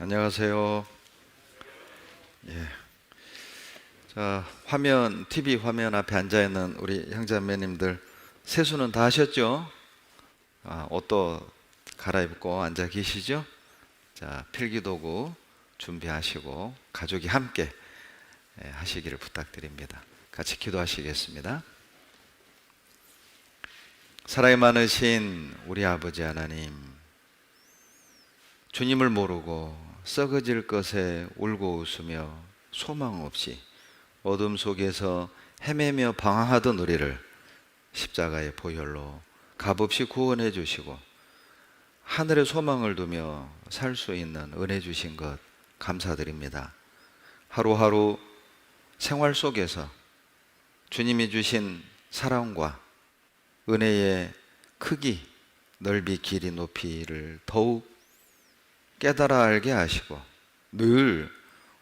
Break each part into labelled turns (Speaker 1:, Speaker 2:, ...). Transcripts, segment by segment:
Speaker 1: 안녕하세요. 예. 자, TV 화면 앞에 앉아 있는 우리 형제자매님들 세수는 다 하셨죠? 옷도 갈아입고 앉아 계시죠? 자, 필기도구 준비하시고 가족이 함께 하시기를 부탁드립니다. 같이 기도하시겠습니다. 사랑이 많으신 우리 아버지 하나님, 주님을 모르고 썩어질 것에 울고 웃으며 소망 없이 어둠 속에서 헤매며 방황하던 우리를 십자가의 보혈로 값없이 구원해 주시고 하늘에 소망을 두며 살 수 있는 은혜 주신 것 감사드립니다. 하루하루 생활 속에서 주님이 주신 사랑과 은혜의 크기, 넓이, 길이, 높이를 더욱 깨달아 알게 하시고 늘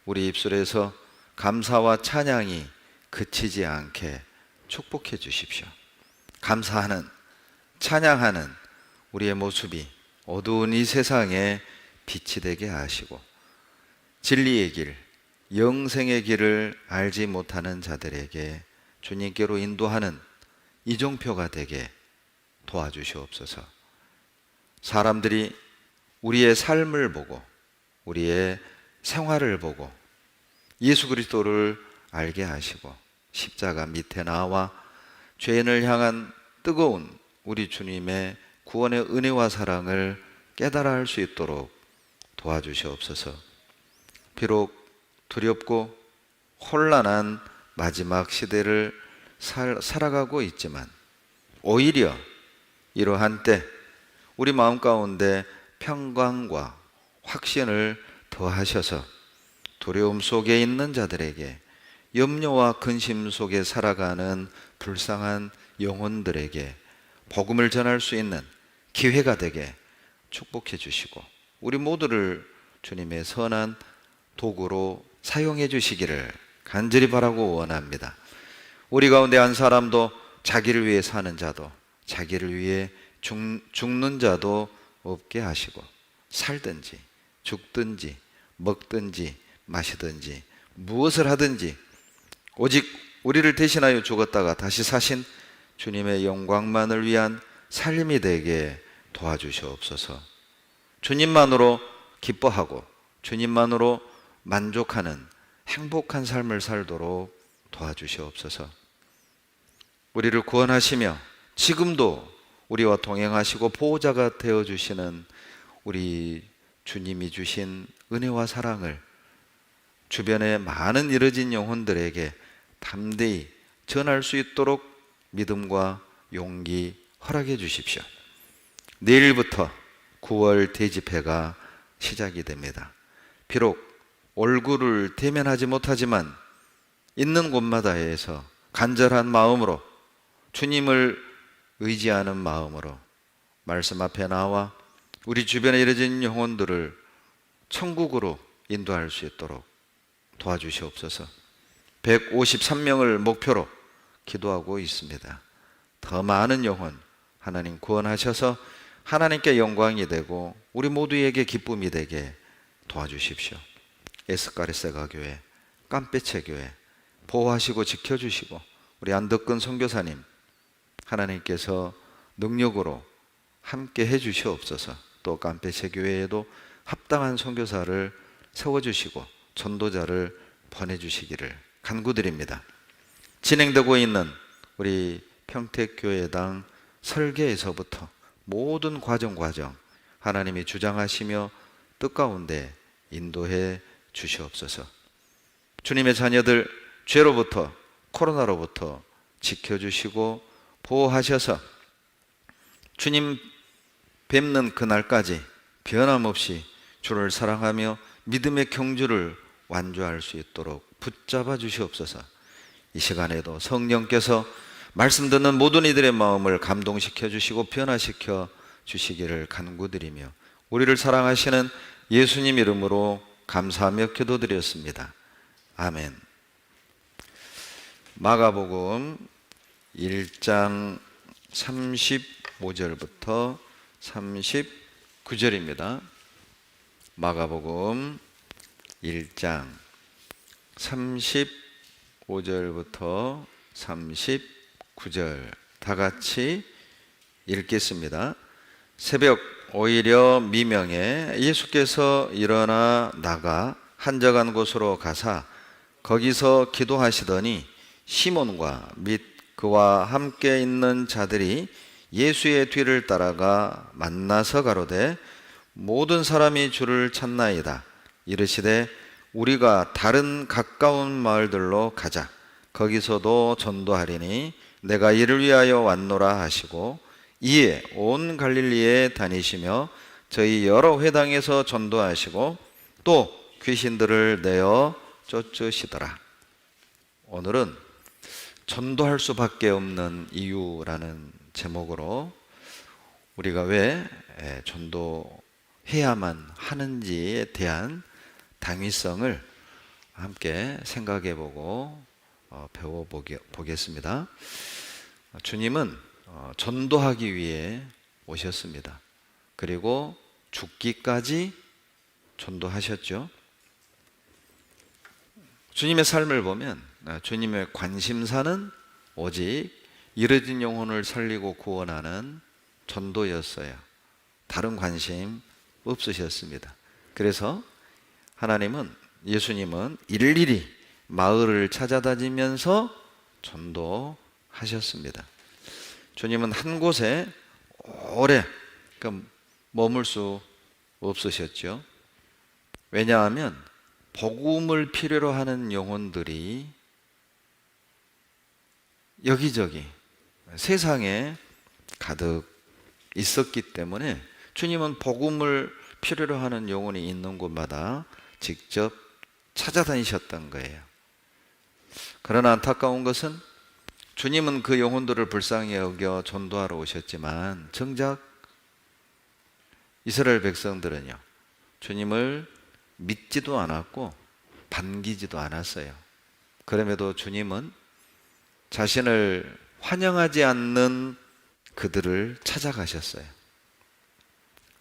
Speaker 1: 우리 입술에서 감사와 찬양이 그치지 않게 축복해 주십시오. 감사하는, 찬양하는 우리의 모습이 어두운 이 세상에 빛이 되게 하시고 진리의 길, 영생의 길을 알지 못하는 자들에게 주님께로 인도하는 이종표가 되게 도와주시옵소서. 사람들이 우리의 삶을 보고 우리의 생활을 보고 예수 그리스도를 알게 하시고 십자가 밑에 나와 죄인을 향한 뜨거운 우리 주님의 구원의 은혜와 사랑을 깨달아 할 수 있도록 도와주시옵소서. 비록 두렵고 혼란한 마지막 시대를 살아가고 있지만 오히려 이러한 때 우리 마음 가운데 평강과 확신을 더하셔서 두려움 속에 있는 자들에게, 염려와 근심 속에 살아가는 불쌍한 영혼들에게 복음을 전할 수 있는 기회가 되게 축복해 주시고 우리 모두를 주님의 선한 도구로 사용해 주시기를 간절히 바라고 원합니다. 우리 가운데 한 사람도 자기를 위해 사는 자도 자기를 위해 죽는 자도 없게 하시고 살든지 죽든지 먹든지 마시든지 무엇을 하든지 오직 우리를 대신하여 죽었다가 다시 사신 주님의 영광만을 위한 삶이 되게 도와주시옵소서. 주님만으로 기뻐하고 주님만으로 만족하는 행복한 삶을 살도록 도와주시옵소서. 우리를 구원하시며 지금도 우리와 동행하시고 보호자가 되어주시는 우리 주님이 주신 은혜와 사랑을 주변에 많은 잃어진 영혼들에게 담대히 전할 수 있도록 믿음과 용기 허락해 주십시오. 내일부터 9월 대집회가 시작이 됩니다. 비록 얼굴을 대면하지 못하지만 있는 곳마다에서 간절한 마음으로 주님을 의지하는 마음으로 말씀 앞에 나와 우리 주변에 이뤄진 영혼들을 천국으로 인도할 수 있도록 도와주시옵소서. 153명을 목표로 기도하고 있습니다. 더 많은 영혼 하나님 구원하셔서 하나님께 영광이 되고 우리 모두에게 기쁨이 되게 도와주십시오. 에스카리세가 교회, 깜빼체 교회 보호하시고 지켜주시고 우리 안덕근 선교사님 하나님께서 능력으로 함께 해주시옵소서. 또 깜빼체 교회에도 합당한 선교사를 세워주시고 전도자를 보내주시기를 간구드립니다. 진행되고 있는 우리 평택교회당 설계에서부터 모든 과정 하나님이 주장하시며 뜻 가운데 인도해 주시옵소서. 주님의 자녀들 죄로부터 코로나로부터 지켜주시고 보호하셔서 주님 뵙는 그날까지 변함없이 주를 사랑하며 믿음의 경주를 완주할 수 있도록 붙잡아 주시옵소서. 이 시간에도 성령께서 말씀 듣는 모든 이들의 마음을 감동시켜 주시고 변화시켜 주시기를 간구드리며 우리를 사랑하시는 예수님 이름으로 감사하며 기도드렸습니다. 아멘. 마가복음 1장 35절부터 39절입니다. 마가복음 1장 35절부터 39절 다 같이 읽겠습니다. 새벽 오히려 미명에 예수께서 일어나 나가 한적한 곳으로 가사 거기서 기도하시더니 시몬과 및 그와 함께 있는 자들이 예수의 뒤를 따라가 만나서 가로되 모든 사람이 주를 찾나이다. 이르시되 우리가 다른 가까운 마을들로 가자. 거기서도 전도하리니 내가 이를 위하여 왔노라 하시고 이에 온 갈릴리에 다니시며 저희 여러 회당에서 전도하시고 또 귀신들을 내어 쫓으시더라. 오늘은 전도할 수밖에 없는 이유라는 제목으로 우리가 왜 전도해야만 하는지에 대한 당위성을 함께 생각해보고 배워보겠습니다. 주님은 전도하기 위해 오셨습니다. 그리고 죽기까지 전도하셨죠. 주님의 삶을 보면 주님의 관심사는 오직 잃어진 영혼을 살리고 구원하는 전도였어요. 다른 관심 없으셨습니다. 그래서 예수님은 일일이 마을을 찾아다니면서 전도하셨습니다. 주님은 한 곳에 오래 머물 수 없으셨죠. 왜냐하면 복음을 필요로 하는 영혼들이 여기저기 세상에 가득 있었기 때문에 주님은 복음을 필요로 하는 영혼이 있는 곳마다 직접 찾아다니셨던 거예요. 그러나 안타까운 것은 주님은 그 영혼들을 불쌍히 여겨 전도하러 오셨지만 정작 이스라엘 백성들은요, 주님을 믿지도 않았고 반기지도 않았어요. 그럼에도 주님은 자신을 환영하지 않는 그들을 찾아가셨어요.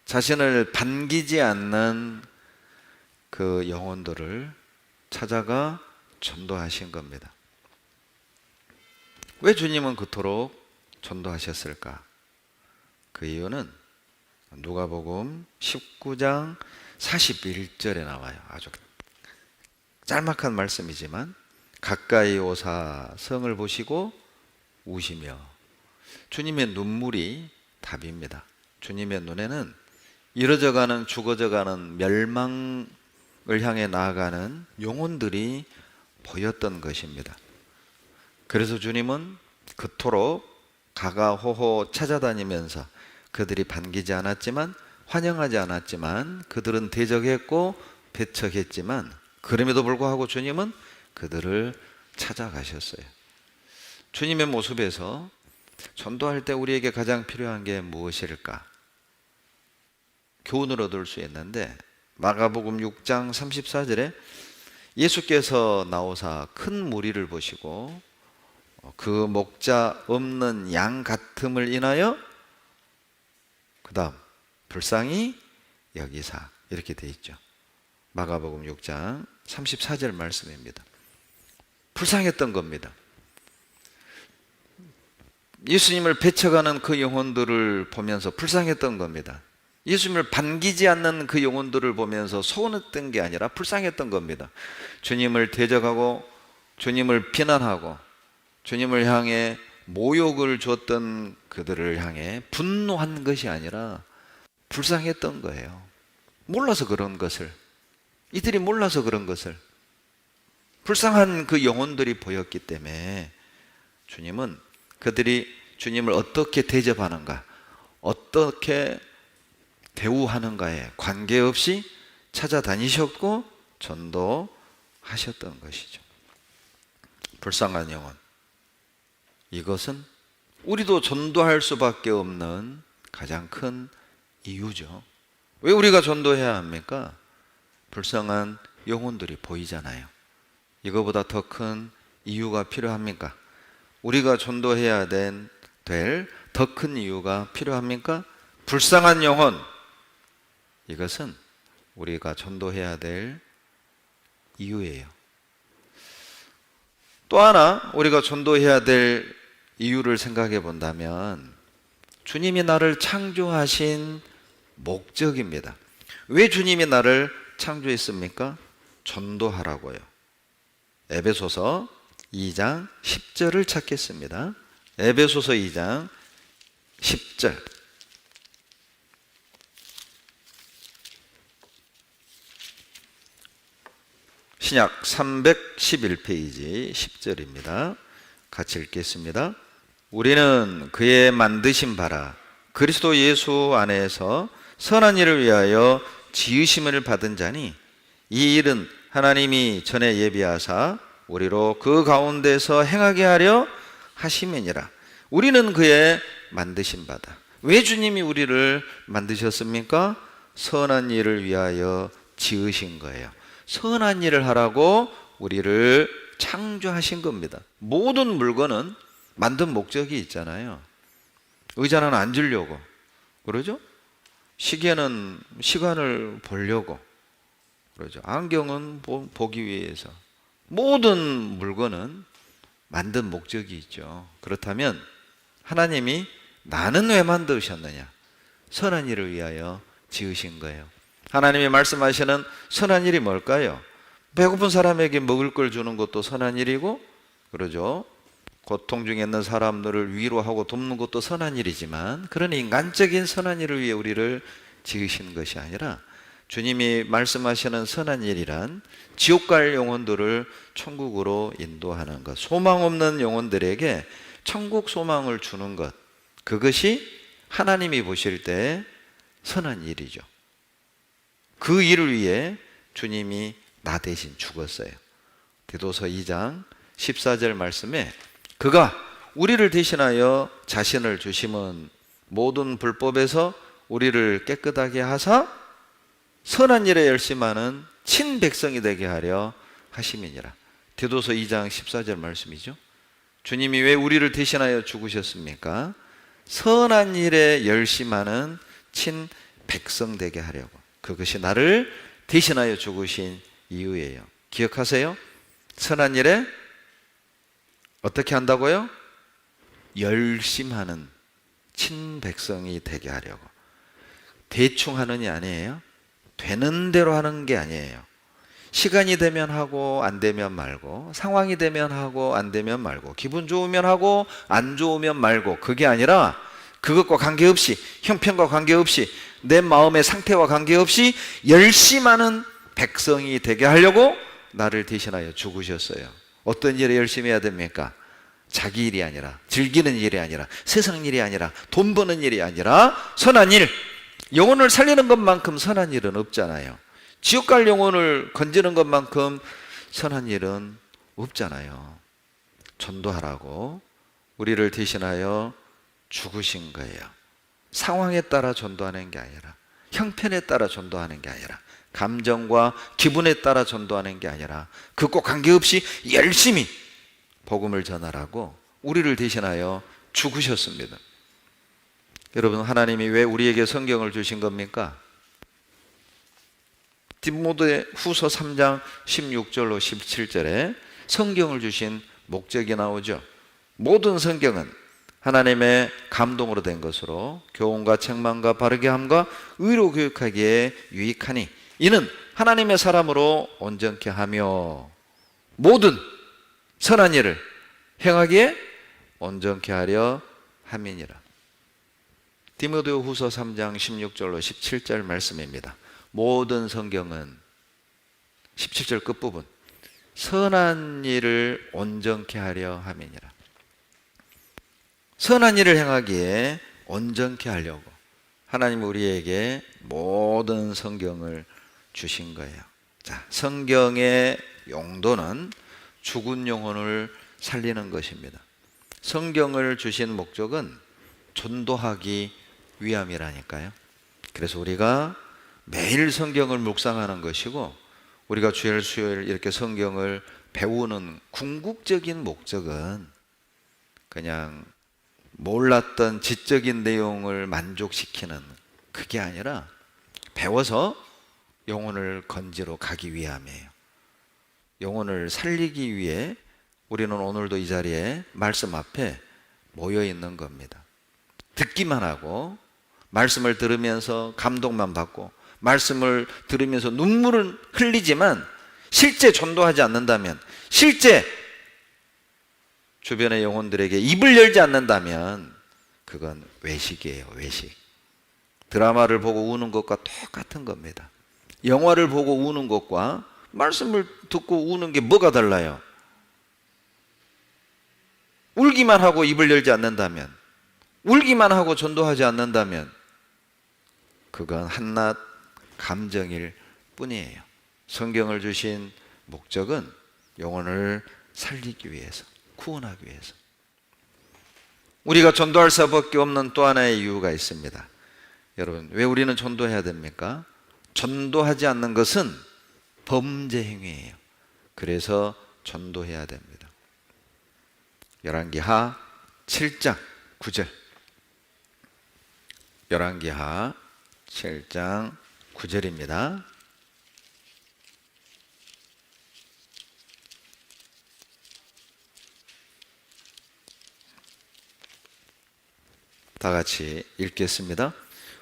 Speaker 1: 자신을 반기지 않는 그 영혼들을 찾아가 전도하신 겁니다. 왜 주님은 그토록 전도하셨을까? 그 이유는 누가복음 19장 41절에 나와요. 아주 짤막한 말씀이지만 가까이 오사 성을 보시고 우시며, 주님의 눈물이 답입니다. 주님의 눈에는 이뤄져가는 죽어져가는 멸망을 향해 나아가는 영혼들이 보였던 것입니다. 그래서 주님은 그토록 가가호호 찾아다니면서 그들이 반기지 않았지만, 환영하지 않았지만, 그들은 대적했고 배척했지만, 그럼에도 불구하고 주님은 그들을 찾아가셨어요. 주님의 모습에서 전도할 때 우리에게 가장 필요한 게 무엇일까? 교훈을 얻을 수 있는데, 마가복음 6장 34절에 예수께서 나오사 큰 무리를 보시고 그 목자 없는 양 같음을 인하여 그 다음 불쌍히 여기사, 이렇게 돼 있죠. 마가복음 6장 34절 말씀입니다. 불쌍했던 겁니다. 예수님을 배척하는 그 영혼들을 보면서 불쌍했던 겁니다. 예수님을 반기지 않는 그 영혼들을 보면서 서운했던 게 아니라 불쌍했던 겁니다. 주님을 대적하고 주님을 비난하고 주님을 향해 모욕을 줬던 그들을 향해 분노한 것이 아니라 불쌍했던 거예요. 몰라서 그런 것을, 이들이 몰라서 그런 것을, 불쌍한 그 영혼들이 보였기 때문에 주님은 그들이 주님을 어떻게 대접하는가, 어떻게 대우하는가에 관계없이 찾아다니셨고 전도하셨던 것이죠. 불쌍한 영혼, 이것은 우리도 전도할 수밖에 없는 가장 큰 이유죠. 왜 우리가 전도해야 합니까? 불쌍한 영혼들이 보이잖아요. 이거보다 더 큰 이유가 필요합니까? 우리가 전도해야 될 더 큰 이유가 필요합니까? 불쌍한 영혼, 이것은 우리가 전도해야 될 이유예요. 또 하나 우리가 전도해야 될 이유를 생각해 본다면 주님이 나를 창조하신 목적입니다. 왜 주님이 나를 창조했습니까? 전도하라고요. 에베소서 2장 10절을 찾겠습니다. 에베소서 2장 10절. 신약 311페이지 10절입니다. 같이 읽겠습니다. 우리는 그의 만드신 바라 그리스도 예수 안에서 선한 일을 위하여 지으심을 받은 자니 이 일은 하나님이 전에 예비하사 우리로 그 가운데서 행하게 하려 하심이니라. 우리는 그의 만드신 바다. 왜 주님이 우리를 만드셨습니까? 선한 일을 위하여 지으신 거예요. 선한 일을 하라고 우리를 창조하신 겁니다. 모든 물건은 만든 목적이 있잖아요. 의자는 앉으려고, 그러죠? 시계는 시간을 보려고, 그러죠? 안경은 보기 위해서. 모든 물건은 만든 목적이 있죠. 그렇다면 하나님이 나는 왜 만드셨느냐? 선한 일을 위하여 지으신 거예요. 하나님이 말씀하시는 선한 일이 뭘까요? 배고픈 사람에게 먹을 걸 주는 것도 선한 일이고, 그러죠? 고통 중에 있는 사람들을 위로하고 돕는 것도 선한 일이지만, 그런 인간적인 선한 일을 위해 우리를 지으신 것이 아니라 주님이 말씀하시는 선한 일이란 지옥 갈 영혼들을 천국으로 인도하는 것, 소망 없는 영혼들에게 천국 소망을 주는 것, 그것이 하나님이 보실 때 선한 일이죠. 그 일을 위해 주님이 나 대신 죽었어요. 디도서 2장 14절 말씀에 그가 우리를 대신하여 자신을 주심은 모든 불법에서 우리를 깨끗하게 하사 선한 일에 열심하는 친백성이 되게 하려 하심이니라. 디도서 2장 14절 말씀이죠. 주님이 왜 우리를 대신하여 죽으셨습니까? 선한 일에 열심하는 친백성 되게 하려고. 그것이 나를 대신하여 죽으신 이유예요. 기억하세요? 선한 일에 어떻게 한다고요? 열심하는 친백성이 되게 하려고. 대충 하는 게 아니에요. 되는 대로 하는 게 아니에요. 시간이 되면 하고 안 되면 말고, 상황이 되면 하고 안 되면 말고, 기분 좋으면 하고 안 좋으면 말고, 그게 아니라 그것과 관계없이, 형편과 관계없이, 내 마음의 상태와 관계없이 열심하는 백성이 되게 하려고 나를 대신하여 죽으셨어요. 어떤 일에 열심히 해야 됩니까? 자기 일이 아니라, 즐기는 일이 아니라, 세상 일이 아니라, 돈 버는 일이 아니라 선한 일, 영혼을 살리는 것만큼 선한 일은 없잖아요. 지옥 갈 영혼을 건지는 것만큼 선한 일은 없잖아요. 전도하라고 우리를 대신하여 죽으신 거예요. 상황에 따라 전도하는 게 아니라, 형편에 따라 전도하는 게 아니라, 감정과 기분에 따라 전도하는 게 아니라, 그것과 관계없이 열심히 복음을 전하라고 우리를 대신하여 죽으셨습니다. 여러분, 하나님이 왜 우리에게 성경을 주신 겁니까? 디모데 후서 3장 16절로 17절에 성경을 주신 목적이 나오죠. 모든 성경은 하나님의 감동으로 된 것으로 교훈과 책망과 바르게 함과 의로 교육하기에 유익하니 이는 하나님의 사람으로 온전케 하며 모든 선한 일을 행하기에 온전케 하려 함이니라. 디모데 후서 3장 16절로 17절 말씀입니다. 모든 성경은 17절 끝부분 선한 일을 온전케 하려 함이니라. 선한 일을 행하기에 온전케 하려고 하나님 우리에게 모든 성경을 주신 거예요. 자, 성경의 용도는 죽은 영혼을 살리는 것입니다. 성경을 주신 목적은 전도하기 위함이라니까요. 그래서 우리가 매일 성경을 묵상하는 것이고, 우리가 주일 수요일 이렇게 성경을 배우는 궁극적인 목적은 그냥 몰랐던 지적인 내용을 만족시키는 그게 아니라 배워서 영혼을 건지러 가기 위함이에요. 영혼을 살리기 위해 우리는 오늘도 이 자리에 말씀 앞에 모여 있는 겁니다. 듣기만 하고 말씀을 들으면서 감동만 받고 말씀을 들으면서 눈물은 흘리지만 실제 전도하지 않는다면, 실제 주변의 영혼들에게 입을 열지 않는다면 그건 외식이에요. 외식. 드라마를 보고 우는 것과 똑같은 겁니다. 영화를 보고 우는 것과 말씀을 듣고 우는 게 뭐가 달라요? 울기만 하고 입을 열지 않는다면, 울기만 하고 전도하지 않는다면 그건 한낱 감정일 뿐이에요. 성경을 주신 목적은 영혼을 살리기 위해서, 구원하기 위해서. 우리가 전도할 수밖에 없는 또 하나의 이유가 있습니다. 여러분, 왜 우리는 전도해야 됩니까? 전도하지 않는 것은 범죄 행위예요. 그래서 전도해야 됩니다. 열왕기하 7장 9절. 열왕기하 7장 9절입니다. 다 같이 읽겠습니다.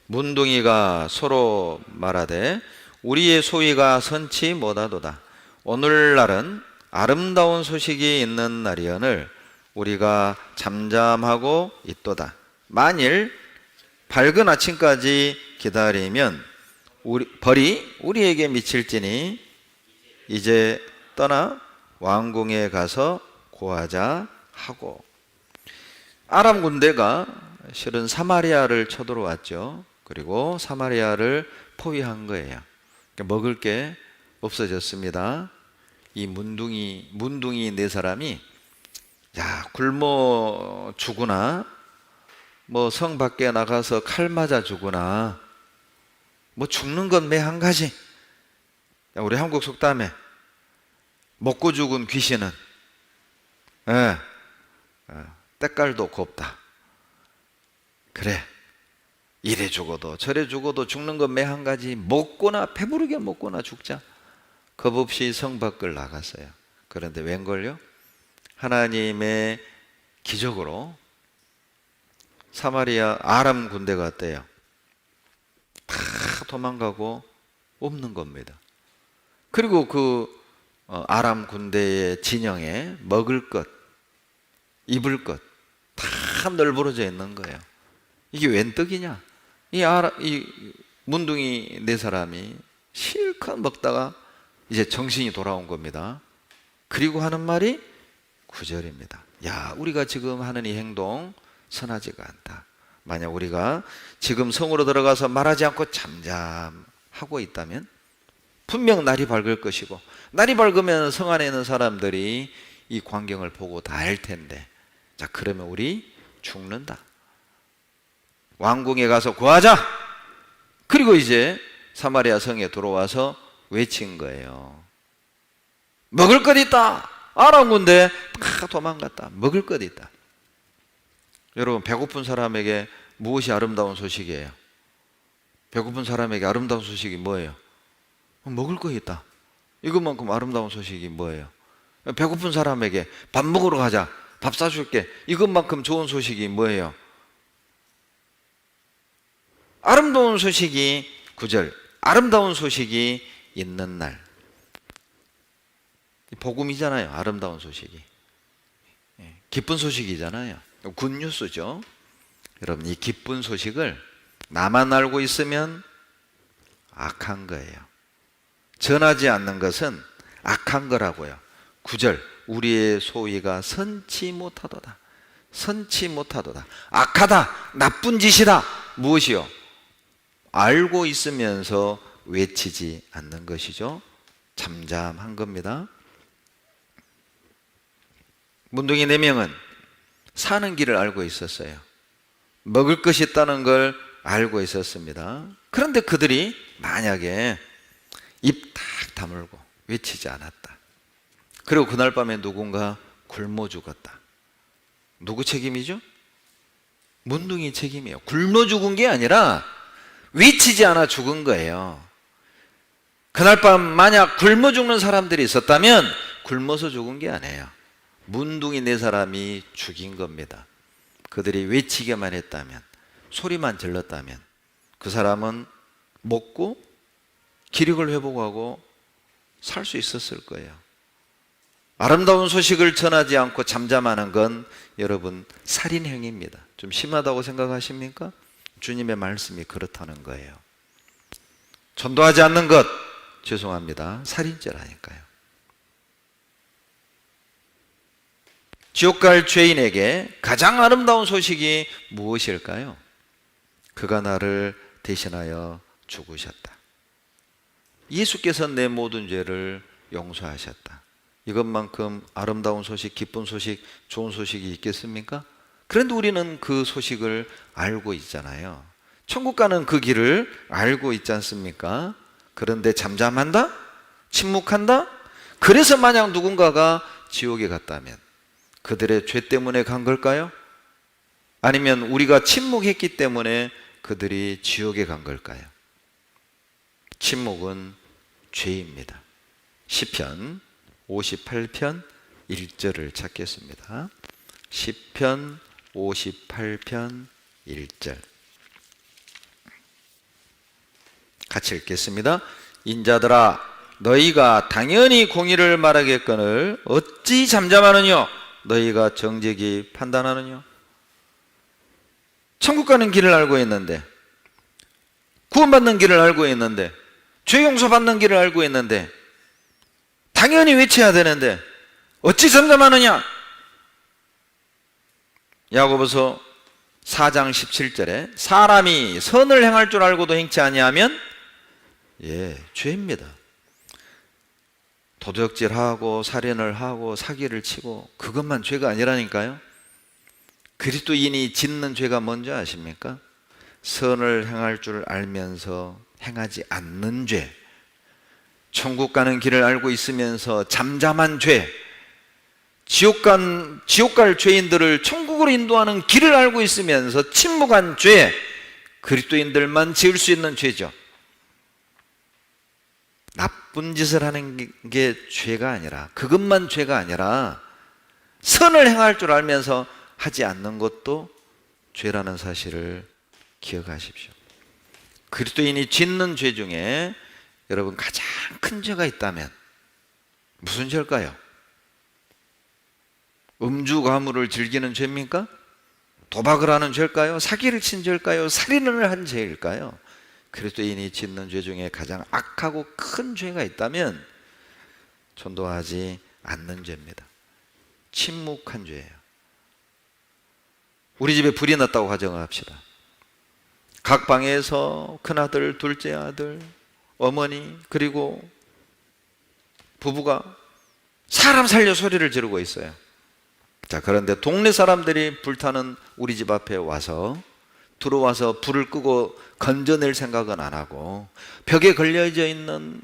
Speaker 1: 문둥이가 서로 말하되 우리의 소위가 선치 못하도다. 오늘날은 아름다운 소식이 있는 날이오늘 우리가 잠잠하고 있도다. 만일 밝은 아침까지 기다리면 벌이 우리에게 미칠지니 이제 떠나 왕궁에 가서 고하자 하고. 아람 군대가 실은 사마리아를 쳐들어왔죠. 그리고 사마리아를 포위한 거예요. 먹을 게 없어졌습니다. 이 문둥이 네 사람이 굶어 죽으나 뭐 성 밖에 나가서 칼 맞아 죽으나 뭐 죽는 건 매 한 가지. 우리 한국 속담에 먹고 죽은 귀신은 때깔도 곱다. 그래, 이래 죽어도 저래 죽어도 죽는 건 매 한 가지. 먹거나 배부르게 먹거나 죽자. 겁없이 성 밖을 나갔어요. 그런데 웬걸요? 하나님의 기적으로 사마리아 아람 군대가 어때요? 다 도망가고 없는 겁니다. 그리고 그 아람 군대의 진영에 먹을 것, 입을 것 다 널브러져 있는 거예요. 이게 웬 떡이냐? 이 문둥이 네 사람이 실컷 먹다가 이제 정신이 돌아온 겁니다. 그리고 하는 말이 9절입니다. 우리가 지금 하는 이 행동 선하지가 않다. 만약 우리가 지금 성으로 들어가서 말하지 않고 잠잠하고 있다면 분명 날이 밝을 것이고, 날이 밝으면 성 안에 있는 사람들이 이 광경을 보고 다 알 텐데, 그러면 우리 죽는다. 왕궁에 가서 구하자. 그리고 이제 사마리아 성에 들어와서 외친 거예요. 먹을 것 있다. 아람 군대 다 도망갔다. 먹을 것 있다. 여러분, 배고픈 사람에게 무엇이 아름다운 소식이에요? 배고픈 사람에게 아름다운 소식이 뭐예요? 먹을 거 있다. 이것만큼 아름다운 소식이 뭐예요? 배고픈 사람에게 밥 먹으러 가자. 밥 사줄게. 이것만큼 좋은 소식이 뭐예요? 아름다운 소식이 9절. 아름다운 소식이 있는 날. 복음이잖아요. 아름다운 소식이. 기쁜 소식이잖아요. 굿뉴스죠. 여러분, 이 기쁜 소식을 나만 알고 있으면 악한 거예요. 전하지 않는 것은 악한 거라고요. 9절. 우리의 소위가 선치 못하도다. 선치 못하도다. 악하다. 나쁜 짓이다. 무엇이요? 알고 있으면서 외치지 않는 것이죠. 잠잠한 겁니다. 문둥이 4명은 사는 길을 알고 있었어요. 먹을 것이 있다는 걸 알고 있었습니다. 그런데 그들이 만약에 입 딱 다물고 외치지 않았다. 그리고 그날 밤에 누군가 굶어 죽었다. 누구 책임이죠? 문둥이 책임이에요. 굶어 죽은 게 아니라 외치지 않아 죽은 거예요. 그날 밤 만약 굶어 죽는 사람들이 있었다면 굶어서 죽은 게 아니에요. 문둥이 네 사람이 죽인 겁니다. 그들이 외치기만 했다면, 소리만 질렀다면 그 사람은 먹고 기력을 회복하고 살 수 있었을 거예요. 아름다운 소식을 전하지 않고 잠잠하는 건 여러분 살인행위입니다. 좀 심하다고 생각하십니까? 주님의 말씀이 그렇다는 거예요. 전도하지 않는 것, 죄송합니다, 살인죄라니까요. 지옥 갈 죄인에게 가장 아름다운 소식이 무엇일까요? 그가 나를 대신하여 죽으셨다. 예수께서 내 모든 죄를 용서하셨다. 이것만큼 아름다운 소식, 기쁜 소식, 좋은 소식이 있겠습니까? 그런데 우리는 그 소식을 알고 있잖아요. 천국 가는 그 길을 알고 있지 않습니까? 그런데 잠잠한다? 침묵한다? 그래서 만약 누군가가 지옥에 갔다면 그들의 죄 때문에 간 걸까요? 아니면 우리가 침묵했기 때문에 그들이 지옥에 간 걸까요? 침묵은 죄입니다. 시편 58편 1절을 찾겠습니다. 시편 58편 1절 같이 읽겠습니다. 인자들아 너희가 당연히 공의를 말하겠거늘 어찌 잠잠하느뇨? 너희가 정직히 판단하느뇨? 천국 가는 길을 알고 있는데, 구원받는 길을 알고 있는데, 죄 용서받는 길을 알고 있는데, 당연히 외쳐야 되는데 어찌 잠잠하느냐? 야고보서 4장 17절에 사람이 선을 행할 줄 알고도 행치 아니하면 죄입니다. 도둑질하고 살인을 하고 사기를 치고 그것만 죄가 아니라니까요. 그리스도인이 짓는 죄가 뭔지 아십니까? 선을 행할 줄 알면서 행하지 않는 죄, 천국 가는 길을 알고 있으면서 잠잠한 죄, 지옥 갈 죄인들을 천국으로 인도하는 길을 알고 있으면서 침묵한 죄, 그리스도인들만 지을 수 있는 죄죠. 나쁜 짓을 하는 게 죄가 아니라, 그것만 죄가 아니라 선을 행할 줄 알면서 하지 않는 것도 죄라는 사실을 기억하십시오. 그리스도인이 짓는 죄 중에 여러분 가장 큰 죄가 있다면 무슨 죄일까요? 음주 가무를 즐기는 죄입니까? 도박을 하는 죄일까요? 사기를 친 죄일까요? 살인을 한 죄일까요? 그리스도인이 짓는 죄 중에 가장 악하고 큰 죄가 있다면 전도하지 않는 죄입니다. 침묵한 죄예요. 우리 집에 불이 났다고 가정을 합시다. 각 방에서 큰아들, 둘째 아들, 어머니 그리고 부부가 사람 살려 소리를 지르고 있어요. 자, 그런데 동네 사람들이 불타는 우리 집 앞에 들어와서 불을 끄고 건져낼 생각은 안 하고 벽에 걸려져 있는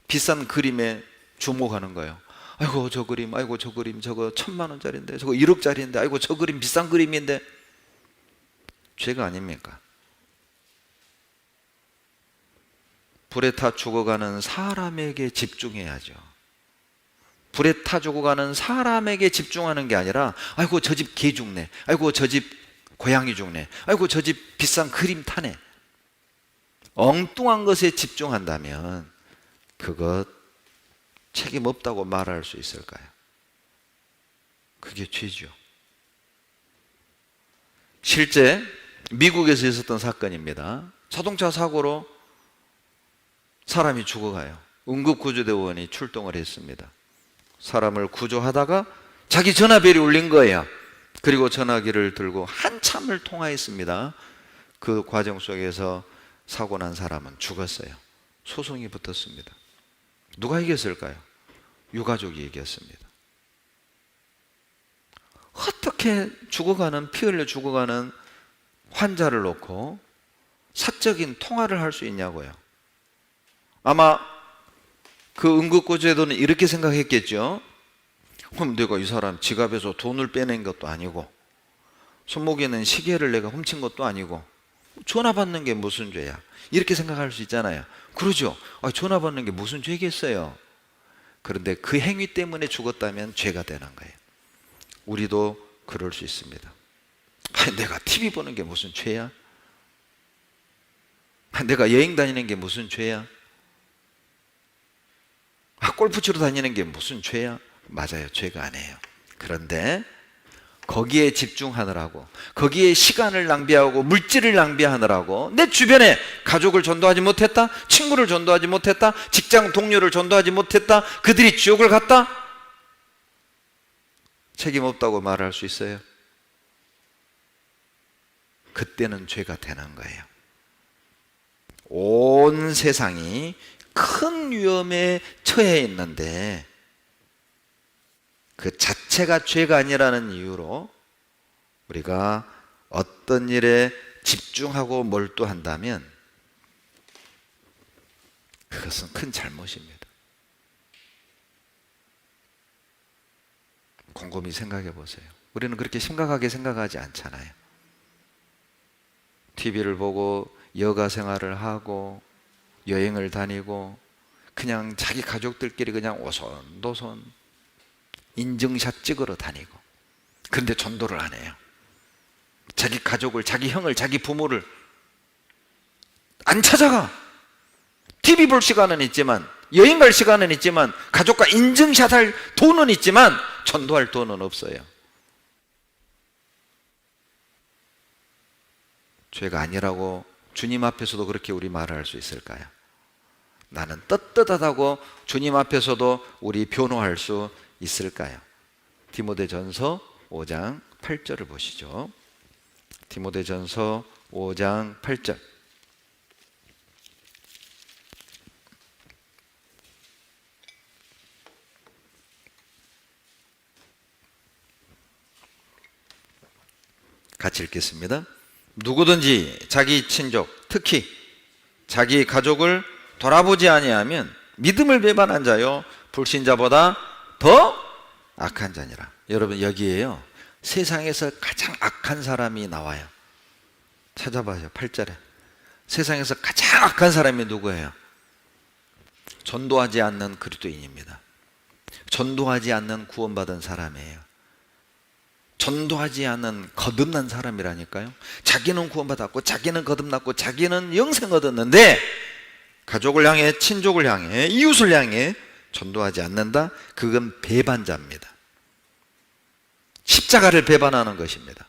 Speaker 1: 비싼 그림에 주목하는 거예요. 아이고 저 그림, 아이고 저 그림, 저거 1,000만 원짜리인데, 저거 1억짜리인데, 아이고 저 그림 비싼 그림인데. 죄가 아닙니까? 불에 타 죽어가는 사람에게 집중해야죠. 불에 타 죽어가는 사람에게 집중하는 게 아니라 아이고 저 집 개 죽네, 아이고 저 집 고양이 죽네, 아이고 저 집 비싼 그림 타네. 엉뚱한 것에 집중한다면 그것 책임 없다고 말할 수 있을까요? 그게 죄죠. 실제 미국에서 있었던 사건입니다. 자동차 사고로 사람이 죽어가요. 응급구조대원이 출동을 했습니다. 사람을 구조하다가 자기 전화벨이 울린 거예요. 그리고 전화기를 들고 한참을 통화했습니다. 그 과정 속에서 사고 난 사람은 죽었어요. 소송이 붙었습니다. 누가 이겼을까요? 유가족이 이겼습니다. 어떻게 피 흘려 죽어가는 환자를 놓고 사적인 통화를 할 수 있냐고요. 아마 그 응급구조대원은 이렇게 생각했겠죠. 그럼 내가 이 사람 지갑에서 돈을 빼낸 것도 아니고 손목에 있는 시계를 내가 훔친 것도 아니고 전화 받는 게 무슨 죄야, 이렇게 생각할 수 있잖아요. 그러죠. 전화 받는 게 무슨 죄겠어요. 그런데 그 행위 때문에 죽었다면 죄가 되는 거예요. 우리도 그럴 수 있습니다. 내가 TV 보는 게 무슨 죄야? 내가 여행 다니는 게 무슨 죄야? 골프 치러 다니는 게 무슨 죄야? 맞아요. 죄가 아니에요. 그런데 거기에 집중하느라고, 거기에 시간을 낭비하고 물질을 낭비하느라고 내 주변에 가족을 전도하지 못했다, 친구를 전도하지 못했다, 직장 동료를 전도하지 못했다, 그들이 지옥을 갔다? 책임 없다고 말할 수 있어요? 그때는 죄가 되는 거예요. 온 세상이 큰 위험에 처해 있는데 그 자체가 죄가 아니라는 이유로 우리가 어떤 일에 집중하고 몰두한다면 그것은 큰 잘못입니다. 곰곰이 생각해 보세요. 우리는 그렇게 심각하게 생각하지 않잖아요. TV를 보고 여가 생활을 하고 여행을 다니고 그냥 자기 가족들끼리 그냥 오손도손 인증샷 찍으러 다니고, 그런데 전도를 안 해요. 자기 가족을, 자기 형을, 자기 부모를 안 찾아가. TV 볼 시간은 있지만, 여행 갈 시간은 있지만, 가족과 인증샷 할 돈은 있지만 전도할 돈은 없어요. 죄가 아니라고 주님 앞에서도 그렇게 우리 말을 할 수 있을까요? 나는 떳떳하다고 주님 앞에서도 우리 변호할 수 있을까요? 디모데전서 5장 8절을 보시죠. 디모데전서 5장 8절. 같이 읽겠습니다. 누구든지 자기 친족, 특히 자기 가족을 돌아보지 아니하면 믿음을 배반한 자요 불신자보다 더 악한 자니라. 여러분, 여기에요 세상에서 가장 악한 사람이 나와요. 찾아봐요. 8절에 세상에서 가장 악한 사람이 누구예요? 전도하지 않는 그리스도인입니다. 전도하지 않는 구원받은 사람이에요. 전도하지 않는 거듭난 사람이라니까요. 자기는 구원받았고 자기는 거듭났고 자기는 영생 얻었는데 가족을 향해, 친족을 향해, 이웃을 향해 전도하지 않는다? 그건 배반자입니다. 십자가를 배반하는 것입니다.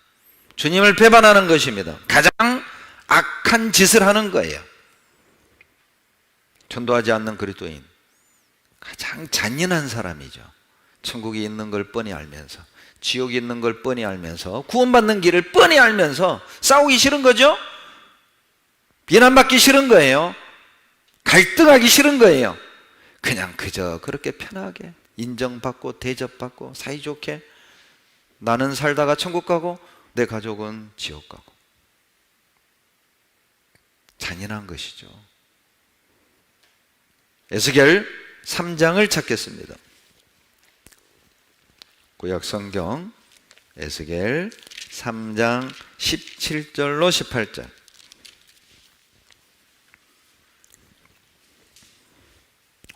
Speaker 1: 주님을 배반하는 것입니다. 가장 악한 짓을 하는 거예요. 전도하지 않는 그리스도인, 가장 잔인한 사람이죠. 천국이 있는 걸 뻔히 알면서, 지옥이 있는 걸 뻔히 알면서, 구원받는 길을 뻔히 알면서 싸우기 싫은 거죠. 비난받기 싫은 거예요. 갈등하기 싫은 거예요. 그냥 그저 그렇게 편하게 인정받고 대접받고 사이좋게 나는 살다가 천국 가고 내 가족은 지옥 가고. 잔인한 것이죠. 에스겔 3장을 찾겠습니다. 구약 성경 에스겔 3장 17절로 18절.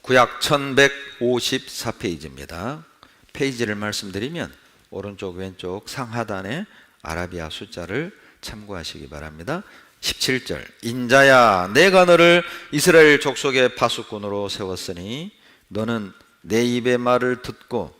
Speaker 1: 구약 1154페이지입니다. 페이지를 말씀드리면 오른쪽 왼쪽 상하단에 아라비아 숫자를 참고하시기 바랍니다. 17절. 인자야, 내가 너를 이스라엘 족속의 파수꾼으로 세웠으니 너는 내 입의 말을 듣고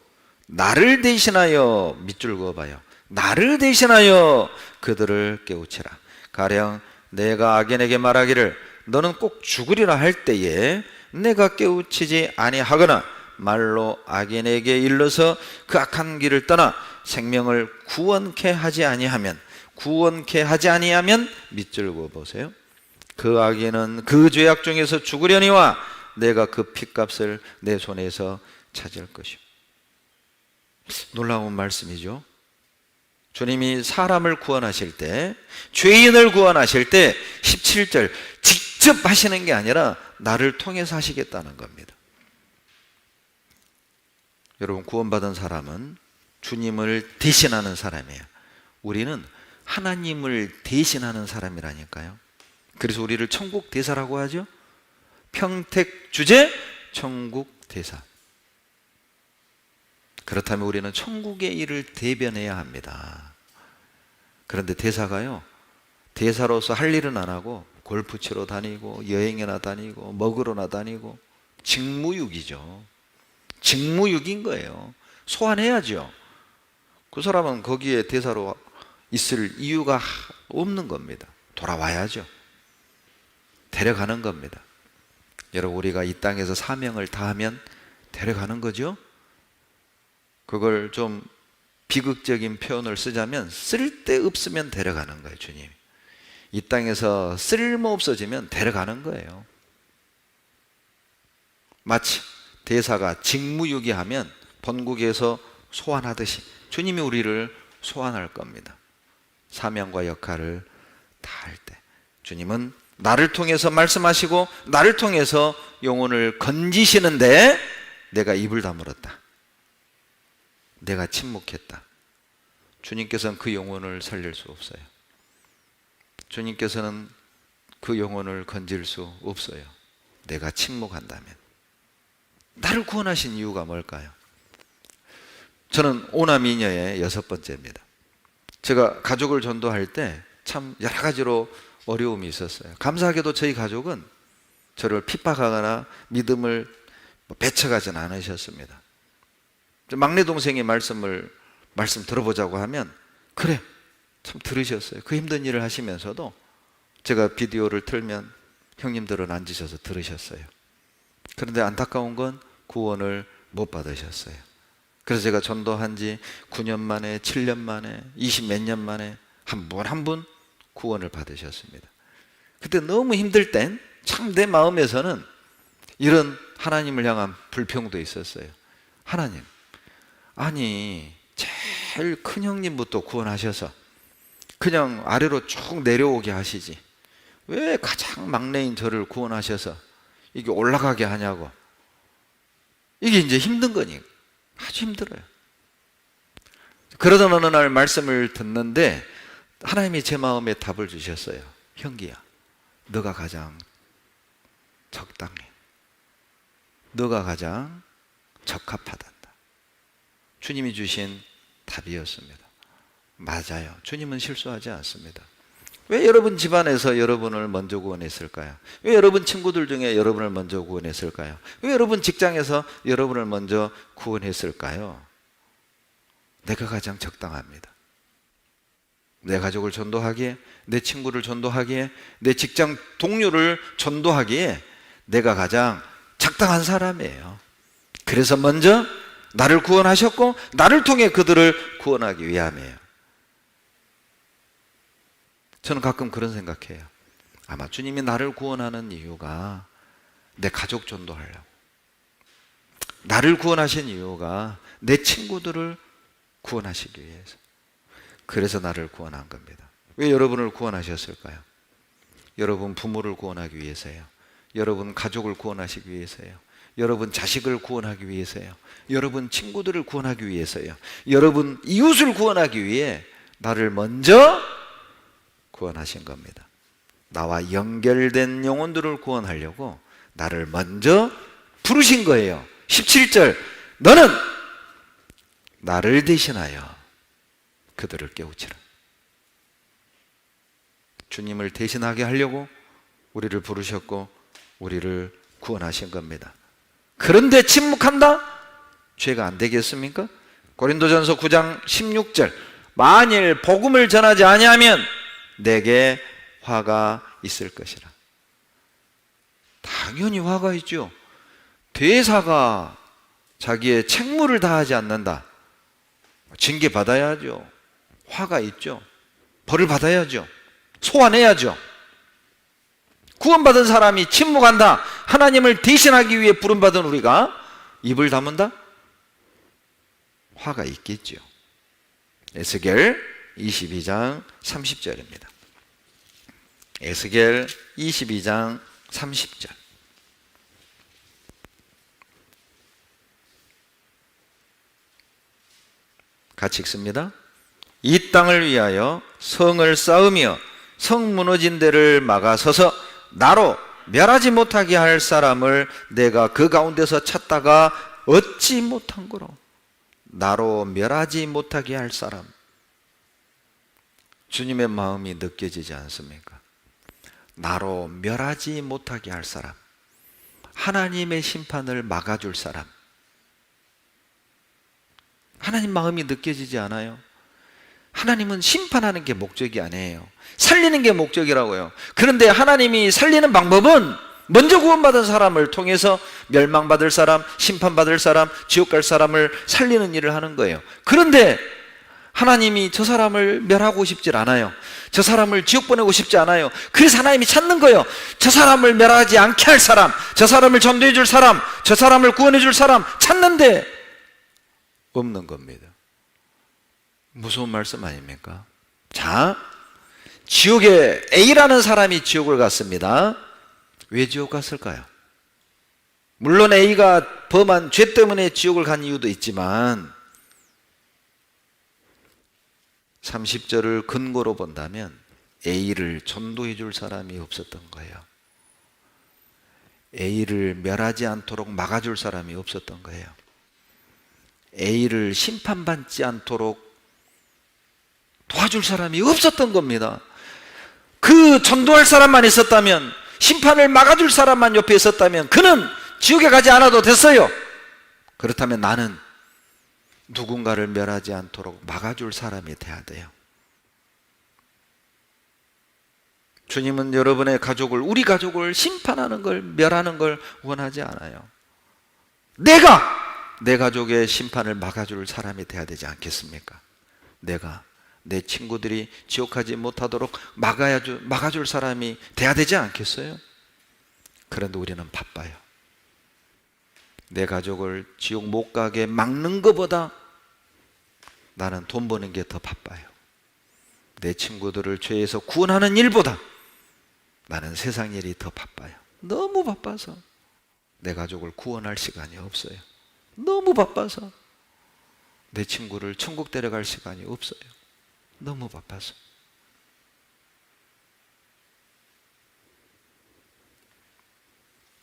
Speaker 1: 나를 대신하여, 밑줄 그어봐요, 나를 대신하여 그들을 깨우치라. 가령 내가 악인에게 말하기를 너는 꼭 죽으리라 할 때에 내가 깨우치지 아니하거나 말로 악인에게 일러서 그 악한 길을 떠나 생명을 구원케 하지 아니하면 밑줄 그어 보세요. 그 악인은 그 죄악 중에서 죽으려니와 내가 그 핏값을 내 손에서 찾을 것이오. 놀라운 말씀이죠. 주님이 사람을 구원하실 때, 죄인을 구원하실 때 17절 직접 하시는 게 아니라 나를 통해서 하시겠다는 겁니다. 여러분, 구원받은 사람은 주님을 대신하는 사람이에요. 우리는 하나님을 대신하는 사람이라니까요. 그래서 우리를 천국 대사라고 하죠. 평택 주재 천국 대사. 그렇다면 우리는 천국의 일을 대변해야 합니다. 그런데 대사가요, 대사로서 할 일은 안 하고 골프 치러 다니고 여행이나 다니고 먹으러나 다니고 직무유기죠. 직무유기인 거예요. 소환해야죠. 그 사람은 거기에 대사로 있을 이유가 없는 겁니다. 돌아와야죠. 데려가는 겁니다. 여러분, 우리가 이 땅에서 사명을 다하면 데려가는 거죠. 그걸 좀 비극적인 표현을 쓰자면 쓸데없으면 데려가는 거예요. 주님, 이 땅에서 쓸모없어지면 데려가는 거예요. 마치 대사가 직무유기하면 본국에서 소환하듯이 주님이 우리를 소환할 겁니다. 사명과 역할을 다할 때 주님은 나를 통해서 말씀하시고 나를 통해서 영혼을 건지시는데 내가 입을 다물었다, 내가 침묵했다. 주님께서는 그 영혼을 살릴 수 없어요. 주님께서는 그 영혼을 건질 수 없어요. 내가 침묵한다면. 나를 구원하신 이유가 뭘까요? 저는 오남이녀의 6번째입니다. 제가 가족을 전도할 때 참 여러 가지로 어려움이 있었어요. 감사하게도 저희 가족은 저를 핍박하거나 믿음을 배척하지는 않으셨습니다. 막내 동생이 말씀 들어보자고 하면 그래, 참 들으셨어요. 그 힘든 일을 하시면서도 제가 비디오를 틀면 형님들은 앉으셔서 들으셨어요. 그런데 안타까운 건 구원을 못 받으셨어요. 그래서 제가 전도한 지 9년 만에, 7년 만에, 20 몇 년 만에 한 분 한 분 구원을 받으셨습니다. 그때 너무 힘들 땐 참 내 마음에서는 이런 하나님을 향한 불평도 있었어요. 하나님, 아니 제일 큰 형님부터 구원하셔서 그냥 아래로 쭉 내려오게 하시지 왜 가장 막내인 저를 구원하셔서 이게 올라가게 하냐고. 이게 이제 힘든 거니, 아주 힘들어요. 그러던 어느 날 말씀을 듣는데 하나님이 제 마음에 답을 주셨어요. 형기야, 너가 가장 적당해. 너가 가장 적합하단다. 주님이 주신 답이었습니다. 맞아요. 주님은 실수하지 않습니다. 왜 여러분 집안에서 여러분을 먼저 구원했을까요? 왜 여러분 친구들 중에 여러분을 먼저 구원했을까요? 왜 여러분 직장에서 여러분을 먼저 구원했을까요? 내가 가장 적당합니다. 내 가족을 전도하기에, 내 친구를 전도하기에, 내 직장 동료를 전도하기에 내가 가장 적당한 사람이에요. 그래서 먼저 나를 구원하셨고 나를 통해 그들을 구원하기 위함이에요. 저는 가끔 그런 생각해요. 아마 주님이 나를 구원하는 이유가 내 가족 전도하려고, 나를 구원하신 이유가 내 친구들을 구원하시기 위해서, 그래서 나를 구원한 겁니다. 왜 여러분을 구원하셨을까요? 여러분 부모를 구원하기 위해서요. 여러분 가족을 구원하시기 위해서요. 여러분 자식을 구원하기 위해서요. 여러분 친구들을 구원하기 위해서요. 여러분 이웃을 구원하기 위해 나를 먼저 구원하신 겁니다. 나와 연결된 영혼들을 구원하려고 나를 먼저 부르신 거예요. 17절, 너는 나를 대신하여 그들을 깨우치라. 주님을 대신하게 하려고 우리를 부르셨고 우리를 구원하신 겁니다. 그런데 침묵한다? 죄가 안 되겠습니까? 고린도전서 9장 16절, 만일 복음을 전하지 아니하면 내게 화가 있을 것이라. 당연히 화가 있죠. 대사가 자기의 책무를 다하지 않는다, 징계 받아야죠. 화가 있죠. 벌을 받아야죠. 소환해야죠. 구원받은 사람이 침묵한다, 하나님을 대신하기 위해 부름받은 우리가 입을 다문다? 화가 있겠죠. 에스겔 22장 30절입니다. 에스겔 22장 30절. 같이 읽습니다. 이 땅을 위하여 성을 쌓으며 성 무너진 데를 막아서서 나로 멸하지 못하게 할 사람을 내가 그 가운데서 찾다가 얻지 못한 거로. 나로 멸하지 못하게 할 사람. 주님의 마음이 느껴지지 않습니까? 나로 멸하지 못하게 할 사람, 하나님의 심판을 막아줄 사람. 하나님 마음이 느껴지지 않아요? 하나님은 심판하는 게 목적이 아니에요. 살리는 게 목적이라고요. 그런데 하나님이 살리는 방법은 먼저 구원받은 사람을 통해서 멸망받을 사람, 심판받을 사람, 지옥 갈 사람을 살리는 일을 하는 거예요. 그런데 하나님이 저 사람을 멸하고 싶질 않아요. 저 사람을 지옥 보내고 싶지 않아요. 그래서 하나님이 찾는 거예요. 저 사람을 멸하지 않게 할 사람, 저 사람을 전도해 줄 사람, 저 사람을 구원해 줄 사람 찾는데 없는 겁니다. 무서운 말씀 아닙니까? 자, 지옥에 A라는 사람이 지옥을 갔습니다. 왜 지옥 갔을까요? 물론 A가 범한 죄 때문에 지옥을 간 이유도 있지만 30절을 근거로 본다면 A를 전도해 줄 사람이 없었던 거예요. A를 멸하지 않도록 막아줄 사람이 없었던 거예요. A를 심판받지 않도록 도와줄 사람이 없었던 겁니다. 그 전도할 사람만 있었다면, 심판을 막아줄 사람만 옆에 있었다면 그는 지옥에 가지 않아도 됐어요. 그렇다면 나는 누군가를 멸하지 않도록 막아줄 사람이 돼야 돼요. 주님은 여러분의 가족을, 우리 가족을 심판하는 걸, 멸하는 걸 원하지 않아요. 내가 내 가족의 심판을 막아줄 사람이 돼야 되지 않겠습니까? 내가 내 친구들이 지옥 가지 못하도록 막아줄 사람이 돼야 되지 않겠어요? 그런데 우리는 바빠요. 내 가족을 지옥 못 가게 막는 것보다 나는 돈 버는 게 더 바빠요. 내 친구들을 죄에서 구원하는 일보다 나는 세상 일이 더 바빠요. 너무 바빠서 내 가족을 구원할 시간이 없어요. 너무 바빠서 내 친구를 천국 데려갈 시간이 없어요. 너무 바빠서.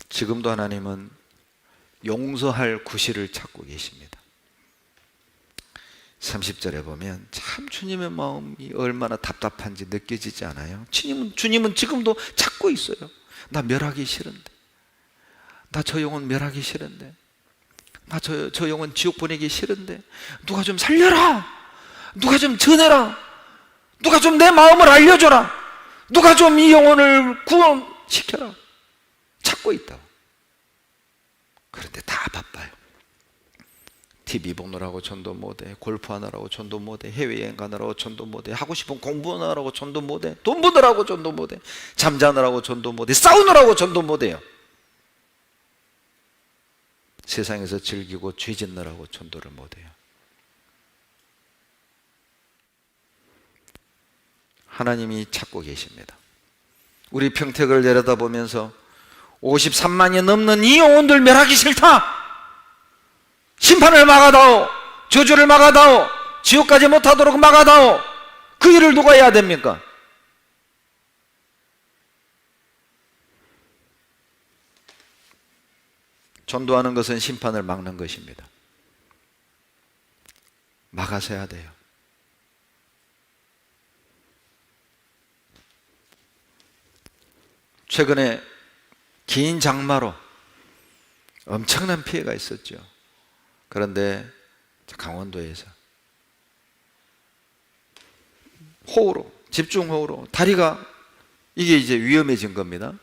Speaker 1: 지금도 하나님은 용서할 구실을 찾고 계십니다. 30절에 보면 참 주님의 마음이 얼마나 답답한지 느껴지지 않아요? 주님은 지금도 찾고 있어요. 나 멸하기 싫은데, 나 저 영혼 멸하기 싫은데, 나 저 영혼 지옥 보내기 싫은데 누가 좀 살려라, 누가 좀 전해라, 누가 좀 내 마음을 알려줘라, 누가 좀 이 영혼을 구원시켜라. 찾고 있다고. 그런데 다 바빠요. TV 보느라고 전도 못해, 골프하느라고 전도 못해, 해외여행 가느라고 전도 못해, 하고 싶은 공부하느라고 전도 못해, 돈 버느라고 전도 못해, 잠자느라고 전도 못해, 싸우느라고 전도 못해요. 세상에서 즐기고 죄 짓느라고 전도를 못해요. 하나님이 찾고 계십니다. 우리 평택을 내려다보면서 53만이 넘는 이 영혼들 멸하기 싫다, 심판을 막아다오, 저주를 막아다오, 지옥 가지 못하도록 막아다오. 그 일을 누가 해야 됩니까? 전도하는 것은 심판을 막는 것입니다. 막아서 해야 돼요. 최근에 긴 장마로 엄청난 피해가 있었죠. 그런데 강원도에서 호우로, 집중호우로 다리가, 이게 이제 위험해진 겁니다.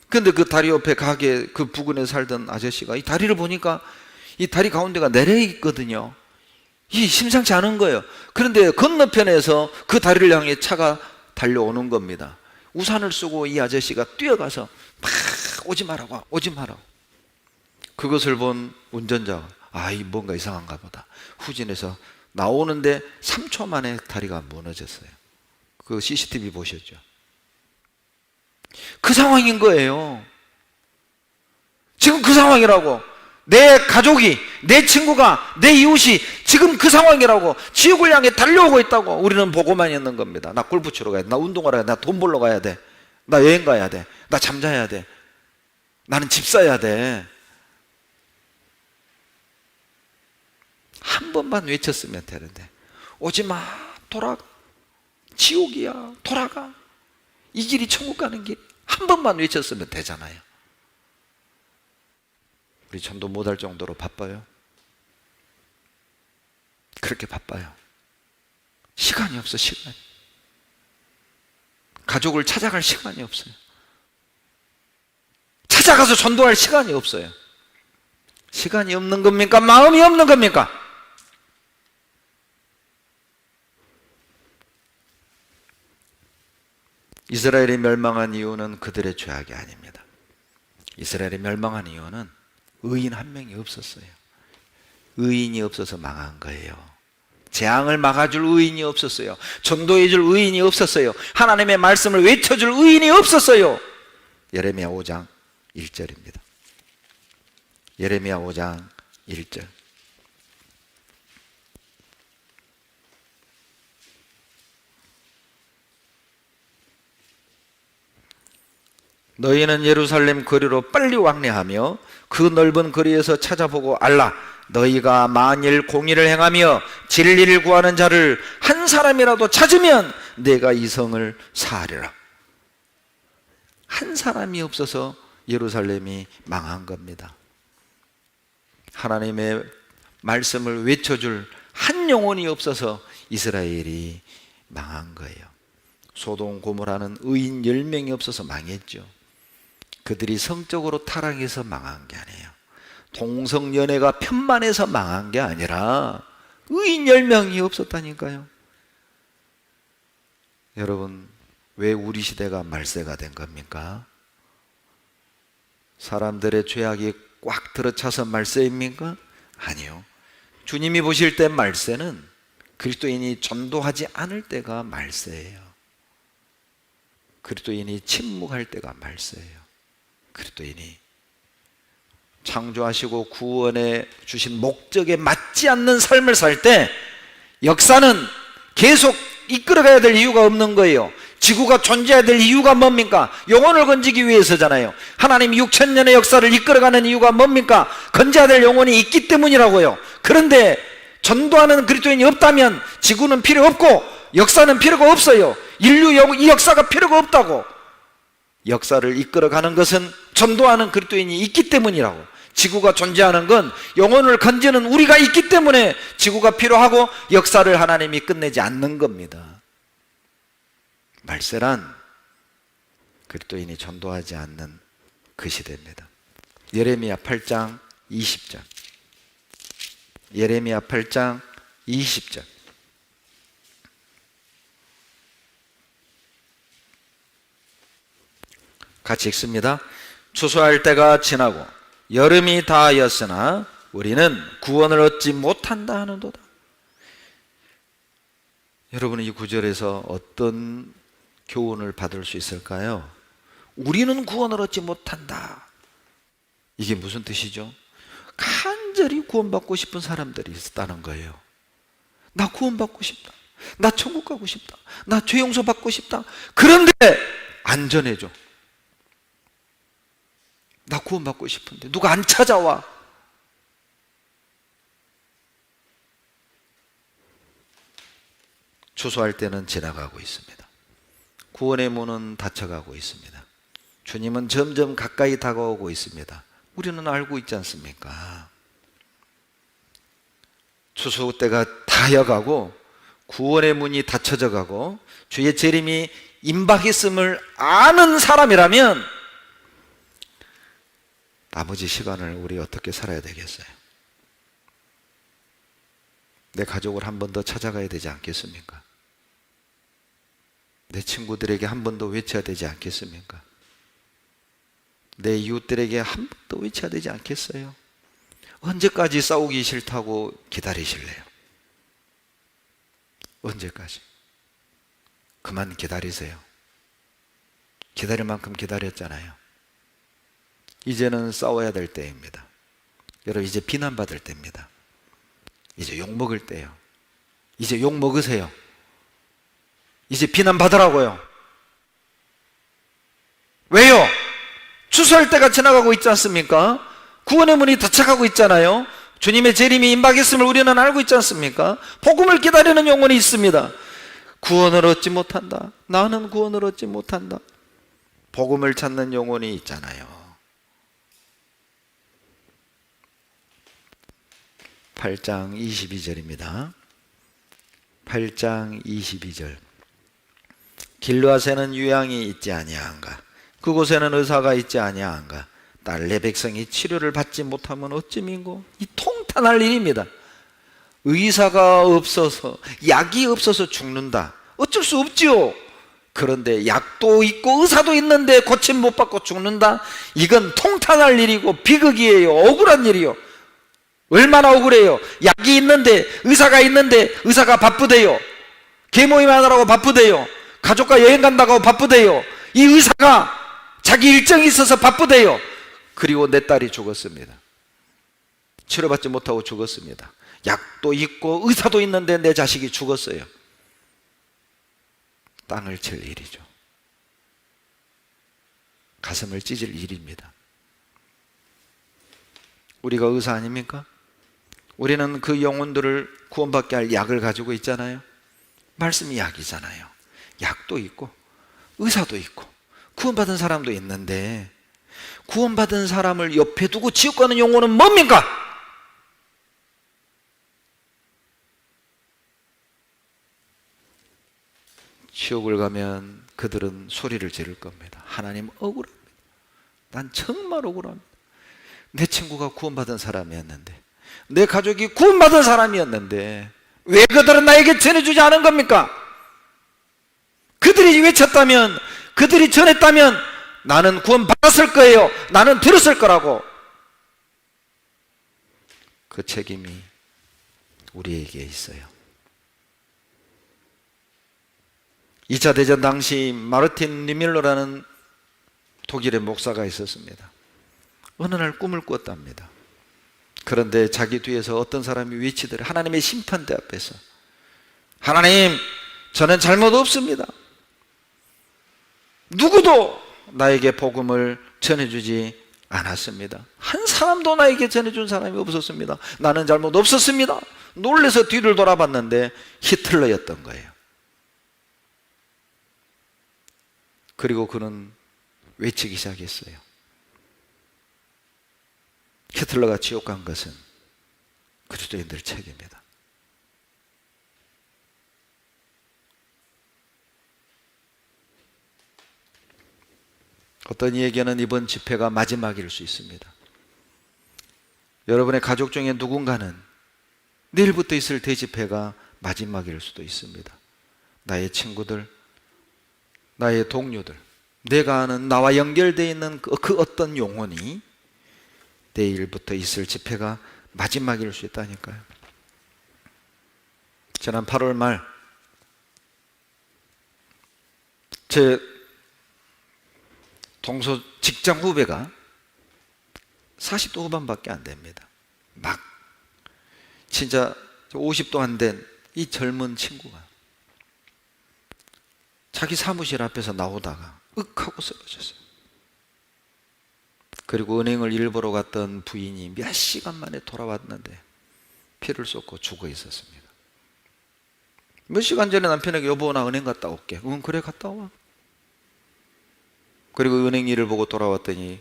Speaker 1: 근데 그 다리 옆에 가게, 그 부근에 살던 아저씨가 이 다리를 보니까 이 다리 가운데가 내려 있거든요. 이게 심상치 않은 거예요. 그런데 건너편에서 그 다리를 향해 차가 달려오는 겁니다. 우산을 쓰고 이 아저씨가 뛰어가서 막 오지 말라고, 오지 말라고. 그것을 본 운전자가 이 뭔가 이상한가 보다 후진해서 나오는데 3초 만에 다리가 무너졌어요. 그 CCTV 보셨죠? 그 상황인 거예요. 지금 그 상황이라고. 내 가족이, 내 친구가, 내 이웃이 지금 그 상황이라고. 지옥을 향해 달려오고 있다고. 우리는 보고만 있는 겁니다. 나 골프 치러 가야 돼, 나 운동하러 가야 돼, 나 돈 벌러 가야 돼, 나 여행 가야 돼, 나 잠자야 돼. 나는 집 사야 돼. 한 번만 외쳤으면 되는데, 오지 마, 돌아가. 지옥이야, 돌아가. 이 길이 천국 가는 길. 한 번만 외쳤으면 되잖아요. 우리 전도 못할 정도로 바빠요. 그렇게 바빠요. 시간이 없어, 시간이. 가족을 찾아갈 시간이 없어요. 찾아가서 전도할 시간이 없어요. 시간이 없는 겁니까? 마음이 없는 겁니까? 이스라엘이 멸망한 이유는 그들의 죄악이 아닙니다. 이스라엘이 멸망한 이유는 의인 한 명이 없었어요. 의인이 없어서 망한 거예요. 재앙을 막아줄 의인이 없었어요. 전도해줄 의인이 없었어요. 하나님의 말씀을 외쳐줄 의인이 없었어요. 예레미야 5장 1절입니다. 예레미야 5장 1절. 너희는 예루살렘 거리로 빨리 왕래하며 그 넓은 거리에서 찾아보고 알라. 너희가 만일 공의를 행하며 진리를 구하는 자를 한 사람이라도 찾으면 내가 이 성을 사하리라. 한 사람이 없어서 예루살렘이 망한 겁니다. 하나님의 말씀을 외쳐줄 한 영혼이 없어서 이스라엘이 망한 거예요. 소돔 고모라는 의인 10명이 없어서 망했죠. 그들이 성적으로 타락해서 망한 게 아니에요. 동성연애가 편만해서 망한 게 아니라 의인 10명이 없었다니까요. 여러분, 왜 우리 시대가 말세가 된 겁니까? 사람들의 죄악이 꽉 들어차서 말세입니까? 아니요. 주님이 보실 때 말세는 그리스도인이 전도하지 않을 때가 말세예요. 그리스도인이 침묵할 때가 말세예요. 그리스도인이 창조하시고 구원해 주신 목적에 맞지 않는 삶을 살 때 역사는 계속 이끌어가야 될 이유가 없는 거예요. 지구가 존재해야 될 이유가 뭡니까? 영혼을 건지기 위해서잖아요. 하나님이 6,000년의 역사를 이끌어가는 이유가 뭡니까? 건져야 될 영혼이 있기 때문이라고요. 그런데 전도하는 그리스도인이 없다면 지구는 필요 없고 역사는 필요가 없어요. 인류 이 역사가 필요가 없다고. 역사를 이끌어가는 것은 전도하는 그리스도인이 있기 때문이라고. 지구가 존재하는 건 영혼을 건지는 우리가 있기 때문에 지구가 필요하고 역사를 하나님이 끝내지 않는 겁니다. 말세란 그리스도인이 전도하지 않는 그 시대입니다. 예레미야 8장 20절. 예레미야 8장 20절. 같이 읽습니다. 추수할 때가 지나고 여름이 다하였으나 우리는 구원을 얻지 못한다 하는도다. 여러분은 이 구절에서 어떤 교훈을 받을 수 있을까요? 우리는 구원을 얻지 못한다. 이게 무슨 뜻이죠? 간절히 구원받고 싶은 사람들이 있다는 거예요. 나 구원받고 싶다. 나 천국 가고 싶다. 나 죄 용서 받고 싶다. 그런데 안 전해줘. 나 구원받고 싶은데 누가 안 찾아와. 추수할 때는 지나가고 있습니다. 구원의 문은 닫혀가고 있습니다. 주님은 점점 가까이 다가오고 있습니다. 우리는 알고 있지 않습니까? 추수 때가 다여가고 구원의 문이 닫혀져 가고 주의 재림이 임박했음을 아는 사람이라면 나머지 시간을 우리 어떻게 살아야 되겠어요? 내 가족을 한 번 더 찾아가야 되지 않겠습니까? 내 친구들에게 한 번 더 외쳐야 되지 않겠습니까? 내 이웃들에게 한 번 더 외쳐야 되지 않겠어요? 언제까지 싸우기 싫다고 기다리실래요? 언제까지? 그만 기다리세요. 기다릴 만큼 기다렸잖아요. 이제는 싸워야 될 때입니다. 여러분, 이제 비난받을 때입니다. 이제 욕먹을 때예요. 이제 욕먹으세요. 이제 비난받으라고요. 왜요? 추수할 때가 지나가고 있지 않습니까? 구원의 문이 닫혀가고 있잖아요. 주님의 재림이 임박했음을 우리는 알고 있지 않습니까? 복음을 기다리는 영혼이 있습니다. 구원을 얻지 못한다. 나는 구원을 얻지 못한다. 복음을 찾는 영혼이 있잖아요. 8장 22절입니다. 8장 22절. 길르앗에는 유양이 있지 아니한가? 그곳에는 의사가 있지 아니한가? 딸내 백성이 치료를 받지 못하면 어찌민고? 이 통탄할 일입니다. 의사가 없어서, 약이 없어서 죽는다. 어쩔 수 없지요. 그런데 약도 있고 의사도 있는데 고침 못 받고 죽는다? 이건 통탄할 일이고 비극이에요. 억울한 일이요. 얼마나 억울해요. 약이 있는데, 의사가 있는데 의사가 바쁘대요. 계모임 하느라고 바쁘대요. 가족과 여행 간다고 바쁘대요. 이 의사가 자기 일정이 있어서 바쁘대요. 그리고 내 딸이 죽었습니다. 치료받지 못하고 죽었습니다. 약도 있고 의사도 있는데 내 자식이 죽었어요. 땅을 칠 일이죠. 가슴을 찢을 일입니다. 우리가 의사 아닙니까? 우리는 그 영혼들을 구원받게 할 약을 가지고 있잖아요. 말씀이 약이잖아요. 약도 있고 의사도 있고 구원받은 사람도 있는데, 구원받은 사람을 옆에 두고 지옥 가는 영혼은 뭡니까? 지옥을 가면 그들은 소리를 지를 겁니다. 하나님 억울합니다. 난 정말 억울합니다. 내 친구가 구원받은 사람이었는데, 내 가족이 구원받은 사람이었는데 왜 그들은 나에게 전해주지 않은 겁니까? 그들이 외쳤다면, 그들이 전했다면 나는 구원받았을 거예요. 나는 들었을 거라고. 그 책임이 우리에게 있어요. 2차 대전 당시 마르틴 니밀러라는 독일의 목사가 있었습니다. 어느 날 꿈을 꿨답니다. 그런데 자기 뒤에서 어떤 사람이 외치더래. 하나님의 심판대 앞에서, 하나님, 저는 잘못 없습니다. 누구도 나에게 복음을 전해주지 않았습니다. 한 사람도 나에게 전해준 사람이 없었습니다. 나는 잘못 없었습니다. 놀라서 뒤를 돌아봤는데 히틀러였던 거예요. 그리고 그는 외치기 시작했어요. 히틀러가 지옥 간 것은 그리스도인들 책임이다. 어떤 이에게는 이번 집회가 마지막일 수 있습니다. 여러분의 가족 중에 누군가는 내일부터 있을 대집회가 마지막일 수도 있습니다. 나의 친구들, 나의 동료들, 내가 아는 나와 연결되어 있는 그 어떤 영혼이 내일부터 있을 집회가 마지막일 수 있다니까요. 지난 8월 말 제 동서 직장 후배가 40도 후반밖에 안 됩니다. 막 진짜 50도 안 된 이 젊은 친구가 자기 사무실 앞에서 나오다가 윽 하고 쓰러졌어요. 그리고 은행을 일보러 갔던 부인이 몇 시간 만에 돌아왔는데 피를 쏟고 죽어 있었습니다. 몇 시간 전에 남편에게 여보 나 은행 갔다 올게. 응 그래 갔다 와. 그리고 은행 일을 보고 돌아왔더니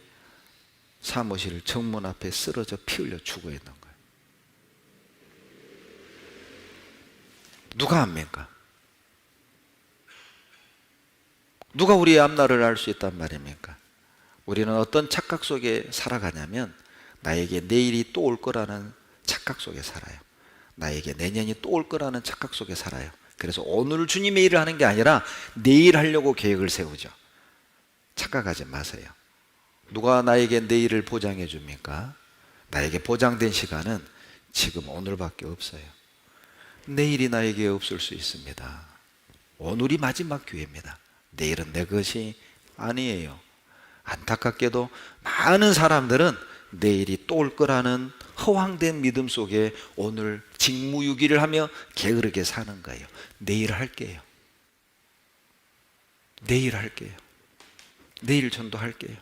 Speaker 1: 사무실 정문 앞에 쓰러져 피 흘려 죽어 있는 거예요. 누가 압니까? 누가 우리의 앞날을 알 수 있단 말입니까? 우리는 어떤 착각 속에 살아가냐면 나에게 내일이 또 올 거라는 착각 속에 살아요. 나에게 내년이 또 올 거라는 착각 속에 살아요. 그래서 오늘 주님의 일을 하는 게 아니라 내일 하려고 계획을 세우죠. 착각하지 마세요. 누가 나에게 내일을 보장해 줍니까? 나에게 보장된 시간은 지금 오늘밖에 없어요. 내일이 나에게 없을 수 있습니다. 오늘이 마지막 기회입니다. 내일은 내 것이 아니에요. 안타깝게도 많은 사람들은 내일이 또 올 거라는 허황된 믿음 속에 오늘 직무유기를 하며 게으르게 사는 거예요. 내일 할게요. 내일 할게요. 내일 전도할게요.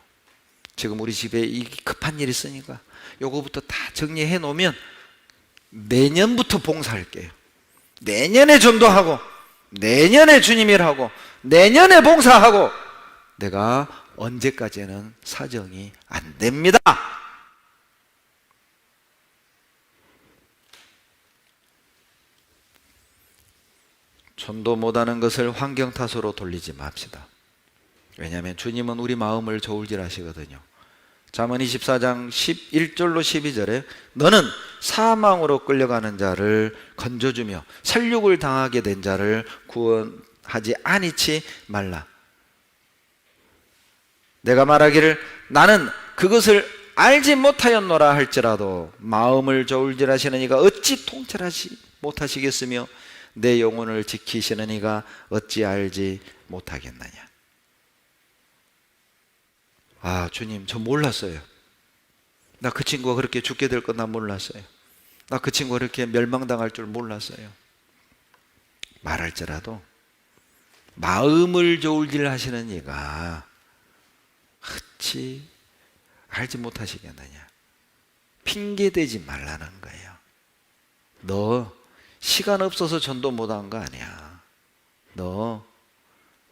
Speaker 1: 지금 우리 집에 이 급한 일이 있으니까 요거부터 다 정리해 놓으면 내년부터 봉사할게요. 내년에 전도하고, 내년에 주님 일하고, 내년에 봉사하고. 내가 언제까지는 사정이 안 됩니다. 전도 못하는 것을 환경 탓으로 돌리지 맙시다. 왜냐하면 주님은 우리 마음을 저울질하시거든요. 잠언 24장 11절로 12절에 너는 사망으로 끌려가는 자를 건져주며 살육을 당하게 된 자를 구원하지 아니치 말라. 내가 말하기를 나는 그것을 알지 못하였노라 할지라도 마음을 저울질하시는 이가 어찌 통찰하지 못하시겠으며 내 영혼을 지키시는 이가 어찌 알지 못하겠느냐. 아, 주님, 저 몰랐어요. 나 그 친구가 그렇게 죽게 될 건 난 몰랐어요. 나 그 친구가 그렇게 멸망당할 줄 몰랐어요. 말할지라도 마음을 저울질하시는 이가 어찌 알지 못하시겠느냐. 핑계대지 말라는 거예요. 너 시간 없어서 전도 못한 거 아니야. 너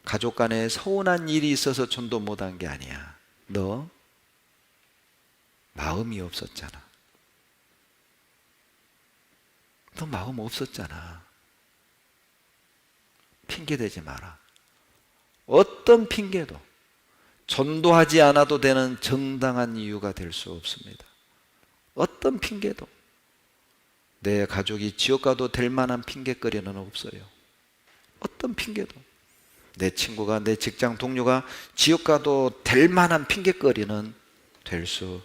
Speaker 1: 가족 간에 서운한 일이 있어서 전도 못한 게 아니야. 너 마음이 없었잖아. 너 마음 없었잖아. 핑계대지 마라. 어떤 핑계도 전도하지 않아도 되는 정당한 이유가 될 수 없습니다. 어떤 핑계도 내 가족이 지옥 가도 될 만한 핑계거리는 없어요. 어떤 핑계도 내 친구가, 내 직장 동료가 지옥 가도 될 만한 핑계거리는 될 수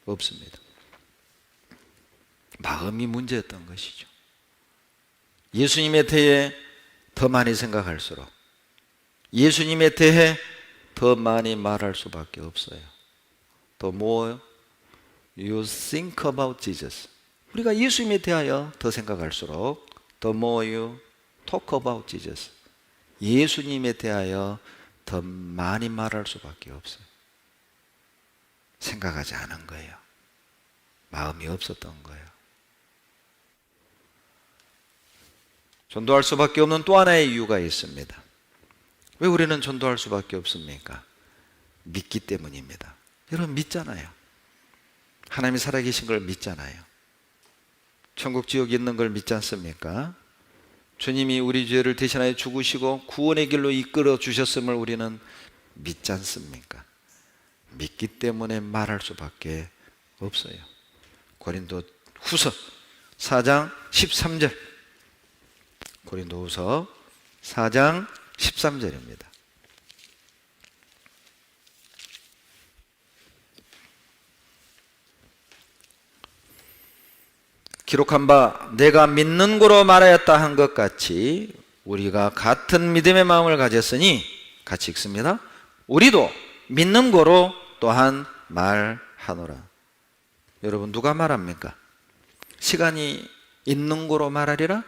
Speaker 1: 없습니다. 마음이 문제였던 것이죠. 예수님에 대해 더 많이 생각할수록 예수님에 대해 더 많이 말할 수밖에 없어요. The more you think about Jesus, 우리가 예수님에 대하여 더 생각할수록 the more you talk about Jesus, 예수님에 대하여 더 많이 말할 수밖에 없어요. 생각하지 않은 거예요. 마음이 없었던 거예요. 전도할 수밖에 없는 또 하나의 이유가 있습니다. 왜 우리는 전도할 수밖에 없습니까? 믿기 때문입니다. 여러분 믿잖아요. 하나님이 살아계신 걸 믿잖아요. 천국 지옥이 있는 걸 믿지 않습니까? 주님이 우리 죄를 대신하여 죽으시고 구원의 길로 이끌어 주셨음을 우리는 믿지 않습니까? 믿기 때문에 말할 수밖에 없어요. 고린도 후서 4장 13절, 고린도 후서 4장 13절입니다. 기록한 바 내가 믿는 고로 말하였다 한 것 같이 우리가 같은 믿음의 마음을 가졌으니, 같이 읽습니다. 우리도 믿는 고로 또한 말하노라. 여러분 누가 말합니까? 시간이 있는 고로 말하리라?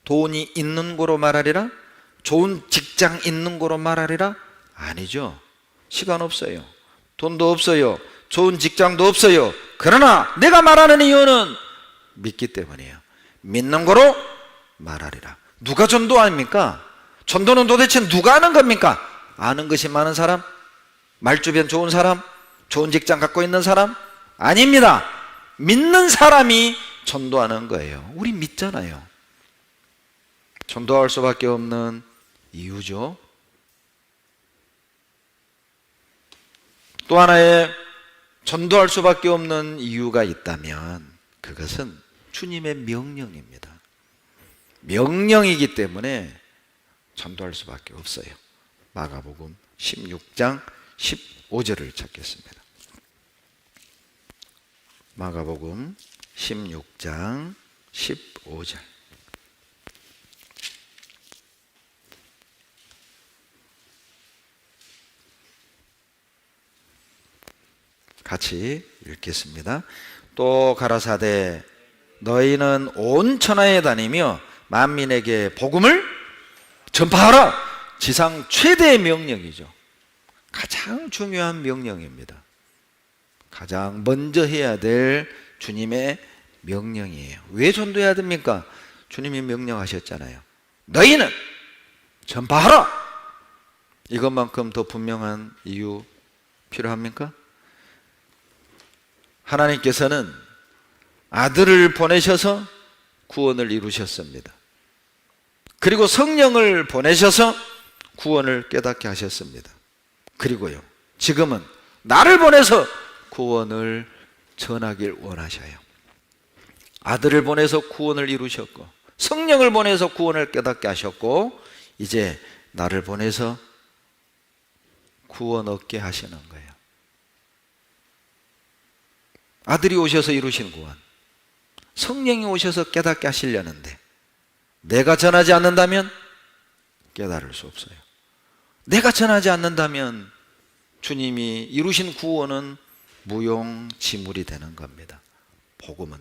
Speaker 1: 돈이 있는 고로 말하리라? 좋은 직장 있는 고로 말하리라? 아니죠. 시간 없어요. 돈도 없어요. 좋은 직장도 없어요. 그러나 내가 말하는 이유는 믿기 때문이에요. 믿는 거로 말하리라. 누가 전도 아닙니까? 전도는 도대체 누가 하는 겁니까? 아는 것이 많은 사람? 말주변 좋은 사람? 좋은 직장 갖고 있는 사람? 아닙니다. 믿는 사람이 전도하는 거예요. 우리 믿잖아요. 전도할 수밖에 없는 이유죠. 또 하나의 전도할 수밖에 없는 이유가 있다면 그것은 주님의 명령입니다. 명령이기 때문에 전도할 수밖에 없어요. 마가복음 16장 15절을 찾겠습니다. 마가복음 16장 15절. 같이 읽겠습니다. 또 가라사대 너희는 온 천하에 다니며 만민에게 복음을 전파하라. 지상 최대의 명령이죠. 가장 중요한 명령입니다. 가장 먼저 해야 될 주님의 명령이에요. 왜 전도해야 됩니까? 주님이 명령하셨잖아요. 너희는 전파하라! 이것만큼 더 분명한 이유 필요합니까? 하나님께서는 아들을 보내셔서 구원을 이루셨습니다. 그리고 성령을 보내셔서 구원을 깨닫게 하셨습니다. 그리고요, 지금은 나를 보내서 구원을 전하길 원하셔요. 아들을 보내서 구원을 이루셨고, 성령을 보내서 구원을 깨닫게 하셨고, 이제 나를 보내서 구원 얻게 하시는 거예요. 아들이 오셔서 이루신 구원, 성령이 오셔서 깨닫게 하시려는데, 내가 전하지 않는다면 깨달을 수 없어요. 내가 전하지 않는다면 주님이 이루신 구원은 무용지물이 되는 겁니다. 복음은,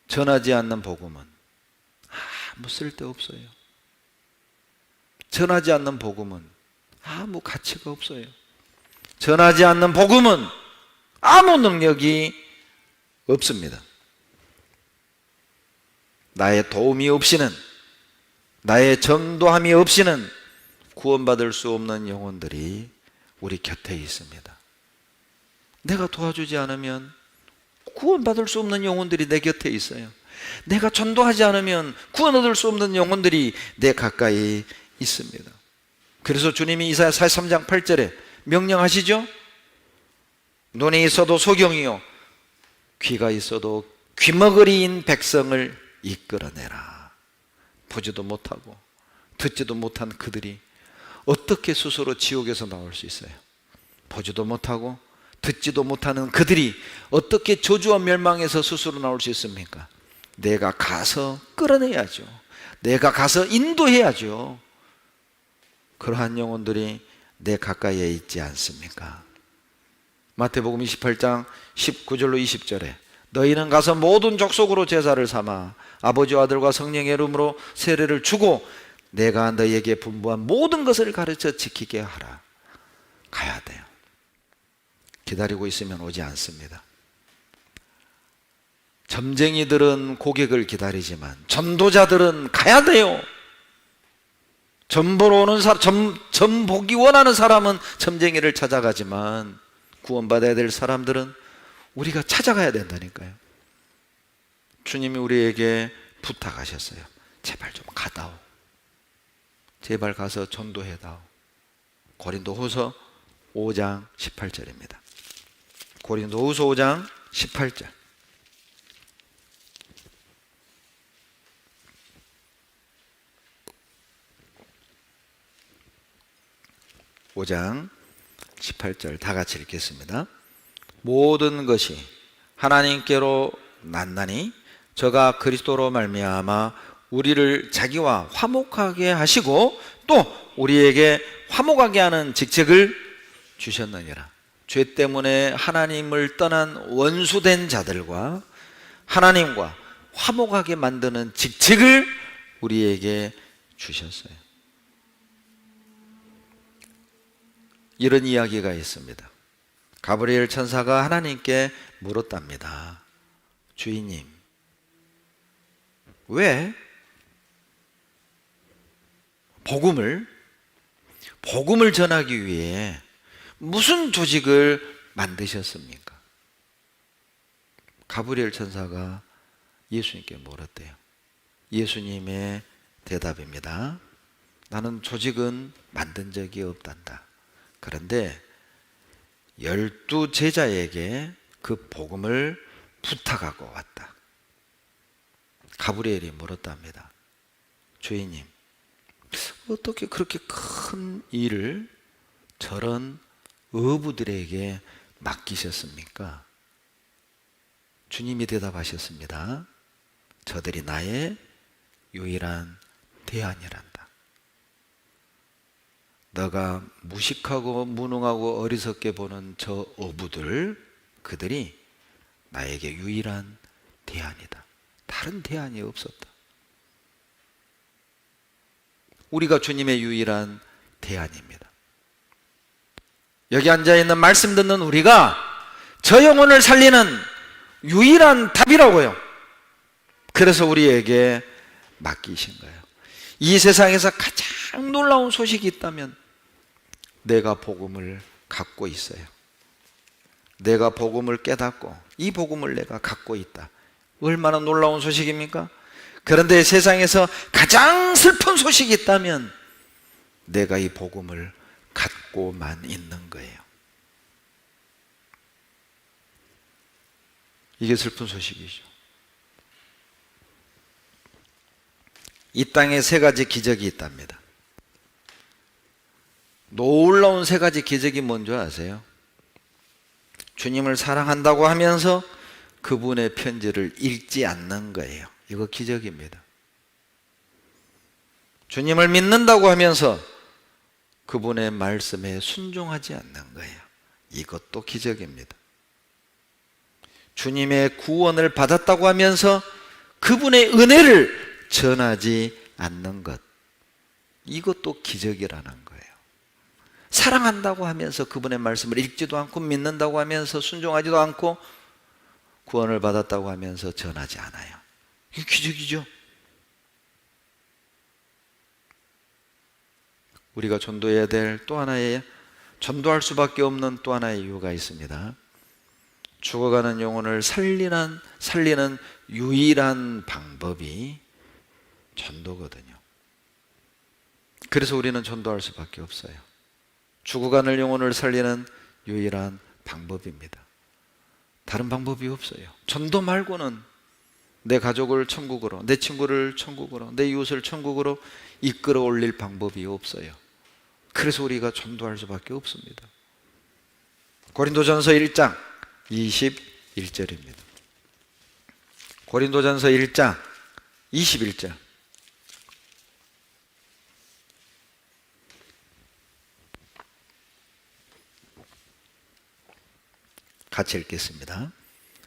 Speaker 1: 전하지 않는 복음은 아무 쓸데없어요. 전하지 않는 복음은 아무 가치가 없어요. 전하지 않는 복음은 아무 능력이 없습니다. 나의 도움이 없이는, 나의 전도함이 없이는 구원받을 수 없는 영혼들이 우리 곁에 있습니다. 내가 도와주지 않으면 구원받을 수 없는 영혼들이 내 곁에 있어요. 내가 전도하지 않으면 구원 얻을 수 없는 영혼들이 내 가까이 있습니다. 그래서 주님이 이사야 43장 8절에 명령하시죠. 눈이 있어도 소경이요, 귀가 있어도 귀머거리인 백성을 이끌어내라. 보지도 못하고 듣지도 못한 그들이 어떻게 스스로 지옥에서 나올 수 있어요? 보지도 못하고 듣지도 못하는 그들이 어떻게 저주와 멸망에서 스스로 나올 수 있습니까? 내가 가서 끌어내야죠. 내가 가서 인도해야죠. 그러한 영혼들이 내 가까이에 있지 않습니까? 마태복음 28장 19절로 20절에 너희는 가서 모든 족속으로 제자를 삼아 아버지와 아들과 성령의 이름으로 세례를 주고 내가 너희에게 분부한 모든 것을 가르쳐 지키게 하라. 가야 돼요. 기다리고 있으면 오지 않습니다. 점쟁이들은 고객을 기다리지만 전도자들은 가야 돼요. 점 보러 오는 사람, 점 보기 원하는 사람은 점쟁이를 찾아가지만 구원받아야 될 사람들은 우리가 찾아가야 된다니까요. 주님이 우리에게 부탁하셨어요. 제발 좀 가다오. 제발 가서 전도해다오. 고린도후서 5장 18절입니다. 고린도후서 5장 18절. (5장 18절) 다 같이 읽겠습니다. 모든 것이 하나님께로 났나니 저가 그리스도로 말미암아 우리를 자기와 화목하게 하시고 또 우리에게 화목하게 하는 직책을 주셨느니라. 죄 때문에 하나님을 떠난 원수된 자들과 하나님과 화목하게 만드는 직책을 우리에게 주셨어요. 이런 이야기가 있습니다. 가브리엘 천사가 하나님께 물었답니다. 주인님, 왜 복음을 전하기 위해 무슨 조직을 만드셨습니까? 가브리엘 천사가 예수님께 물었대요. 예수님의 대답입니다. 나는 조직은 만든 적이 없단다. 그런데 12 제자에게 그 복음을 부탁하고 왔다. 가브리엘이 물었답니다. 주인님, 어떻게 그렇게 큰 일을 저런 어부들에게 맡기셨습니까? 주님이 대답하셨습니다. 저들이 나의 유일한 대안이란다. 너가 무식하고 무능하고 어리석게 보는 저 어부들, 그들이 나에게 유일한 대안이다. 다른 대안이 없었다. 우리가 주님의 유일한 대안입니다. 여기 앉아있는 말씀 듣는 우리가 저 영혼을 살리는 유일한 답이라고요. 그래서 우리에게 맡기신 거예요. 이 세상에서 가장 놀라운 소식이 있다면 내가 복음을 갖고 있어요. 내가 복음을 깨닫고 이 복음을 내가 갖고 있다. 얼마나 놀라운 소식입니까? 그런데 세상에서 가장 슬픈 소식이 있다면 내가 이 복음을 갖고만 있는 거예요. 이게 슬픈 소식이죠. 이 땅에 세 가지 기적이 있답니다. 놀라운 세 가지 기적이 뭔지 아세요? 주님을 사랑한다고 하면서 그분의 편지를 읽지 않는 거예요. 이거 기적입니다. 주님을 믿는다고 하면서 그분의 말씀에 순종하지 않는 거예요. 이것도 기적입니다. 주님의 구원을 받았다고 하면서 그분의 은혜를 전하지 않는 것, 이것도 기적이라는 거예요. 사랑한다고 하면서 그분의 말씀을 읽지도 않고 믿는다고 하면서 순종하지도 않고 구원을 받았다고 하면서 전하지 않아요. 이게 기적이죠. 우리가 전도해야 될 또 하나의, 전도할 수밖에 없는 또 하나의 이유가 있습니다. 죽어가는 영혼을 살리는 유일한 방법이 전도거든요. 그래서 우리는 전도할 수밖에 없어요. 죽어가는 영혼을 살리는 유일한 방법입니다. 다른 방법이 없어요. 전도 말고는 내 가족을 천국으로, 내 친구를 천국으로, 내 이웃을 천국으로 이끌어 올릴 방법이 없어요. 그래서 우리가 전도할 수밖에 없습니다. 고린도전서 1장 21절입니다. 고린도전서 1장 21절. 같이 읽겠습니다.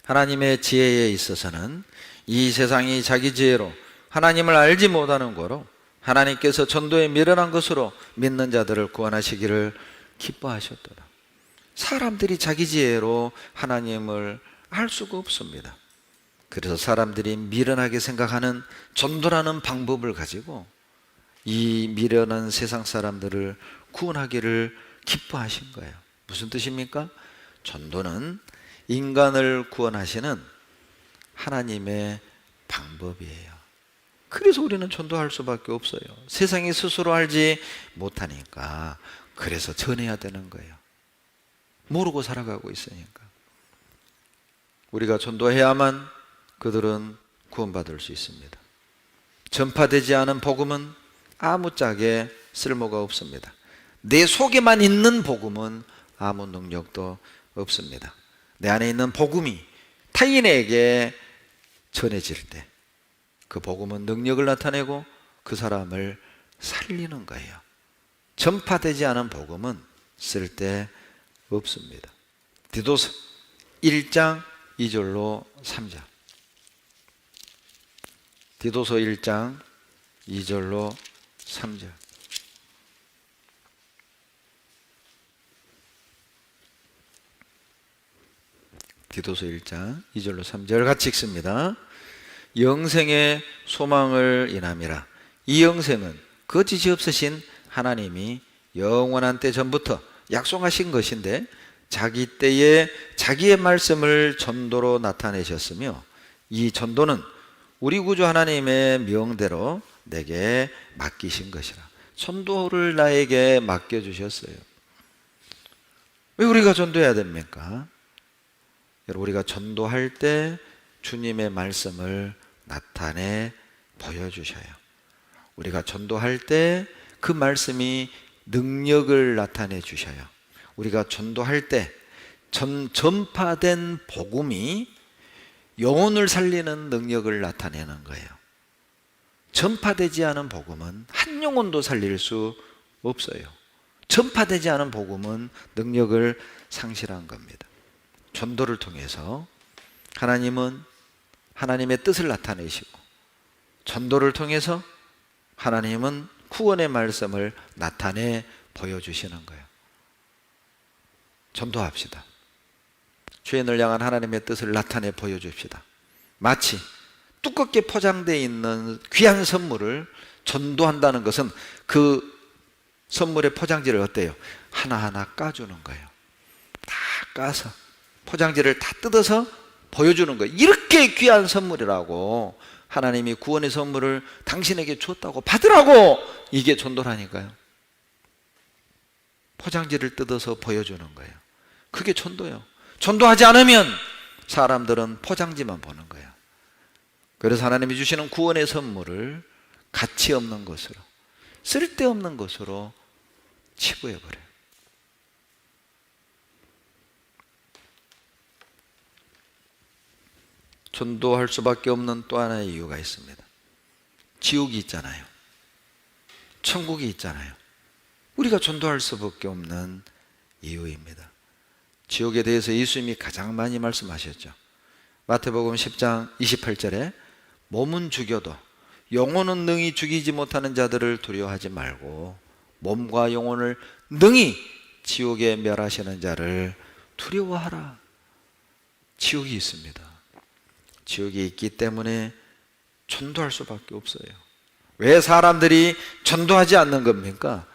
Speaker 1: 하나님의 지혜에 있어서는 이 세상이 자기 지혜로 하나님을 알지 못하는 거로 하나님께서 전도에 미련한 것으로 믿는 자들을 구원하시기를 기뻐하셨도다. 사람들이 자기 지혜로 하나님을 알 수가 없습니다. 그래서 사람들이 미련하게 생각하는 전도라는 방법을 가지고 이 미련한 세상 사람들을 구원하기를 기뻐하신 거예요. 무슨 뜻입니까? 전도는 인간을 구원하시는 하나님의 방법이에요. 그래서 우리는 전도할 수밖에 없어요. 세상이 스스로 알지 못하니까 그래서 전해야 되는 거예요. 모르고 살아가고 있으니까. 우리가 전도해야만 그들은 구원받을 수 있습니다. 전파되지 않은 복음은 아무짝에 쓸모가 없습니다. 내 속에만 있는 복음은 아무 능력도 없습니다. 내 안에 있는 복음이 타인에게 전해질 때 그 복음은 능력을 나타내고 그 사람을 살리는 거예요. 전파되지 않은 복음은 쓸데 없습니다. 디도서 1장 2절로 3절. 디도서 1장 2절로 3절. 디도서 1장 2절로 3절 같이 읽습니다. 영생의 소망을 인함이라. 이 영생은 거짓이 없으신 하나님이 영원한 때 전부터 약속하신 것인데 자기 때에 자기의 말씀을 전도로 나타내셨으며 이 전도는 우리 구주 하나님의 명대로 내게 맡기신 것이라. 전도를 나에게 맡겨주셨어요. 왜 우리가 전도해야 됩니까? 여러분, 우리가 전도할 때 주님의 말씀을 나타내 보여주셔요. 우리가 전도할 때 그 말씀이 능력을 나타내 주셔요. 우리가 전도할 때 전파된 복음이 영혼을 살리는 능력을 나타내는 거예요. 전파되지 않은 복음은 한 영혼도 살릴 수 없어요. 전파되지 않은 복음은 능력을 상실한 겁니다. 전도를 통해서 하나님은 하나님의 뜻을 나타내시고 전도를 통해서 하나님은 구원의 말씀을 나타내 보여주시는 거예요. 전도합시다. 죄인을 향한 하나님의 뜻을 나타내 보여줍시다. 마치 두껍게 포장되어 있는 귀한 선물을 전도한다는 것은 그 선물의 포장지를 어때요? 하나하나 까주는 거예요. 다 까서 포장지를 다 뜯어서 보여주는 거예요. 이렇게 귀한 선물이라고, 하나님이 구원의 선물을 당신에게 줬다고 받으라고, 이게 전도라니까요. 포장지를 뜯어서 보여주는 거예요. 그게 전도예요. 전도하지 않으면 사람들은 포장지만 보는 거예요. 그래서 하나님이 주시는 구원의 선물을 가치 없는 것으로, 쓸데없는 것으로 치부해버려요. 전도할 수밖에 없는 또 하나의 이유가 있습니다. 지옥이 있잖아요. 천국이 있잖아요. 우리가 전도할 수밖에 없는 이유입니다. 지옥에 대해서 예수님이 가장 많이 말씀하셨죠. 마태복음 10장 28절에 몸은 죽여도 영혼은 능히 죽이지 못하는 자들을 두려워하지 말고 몸과 영혼을 능히 지옥에 멸하시는 자를 두려워하라. 지옥이 있습니다. 지옥이 있기 때문에 전도할 수밖에 없어요. 왜 사람들이 전도하지 않는 겁니까?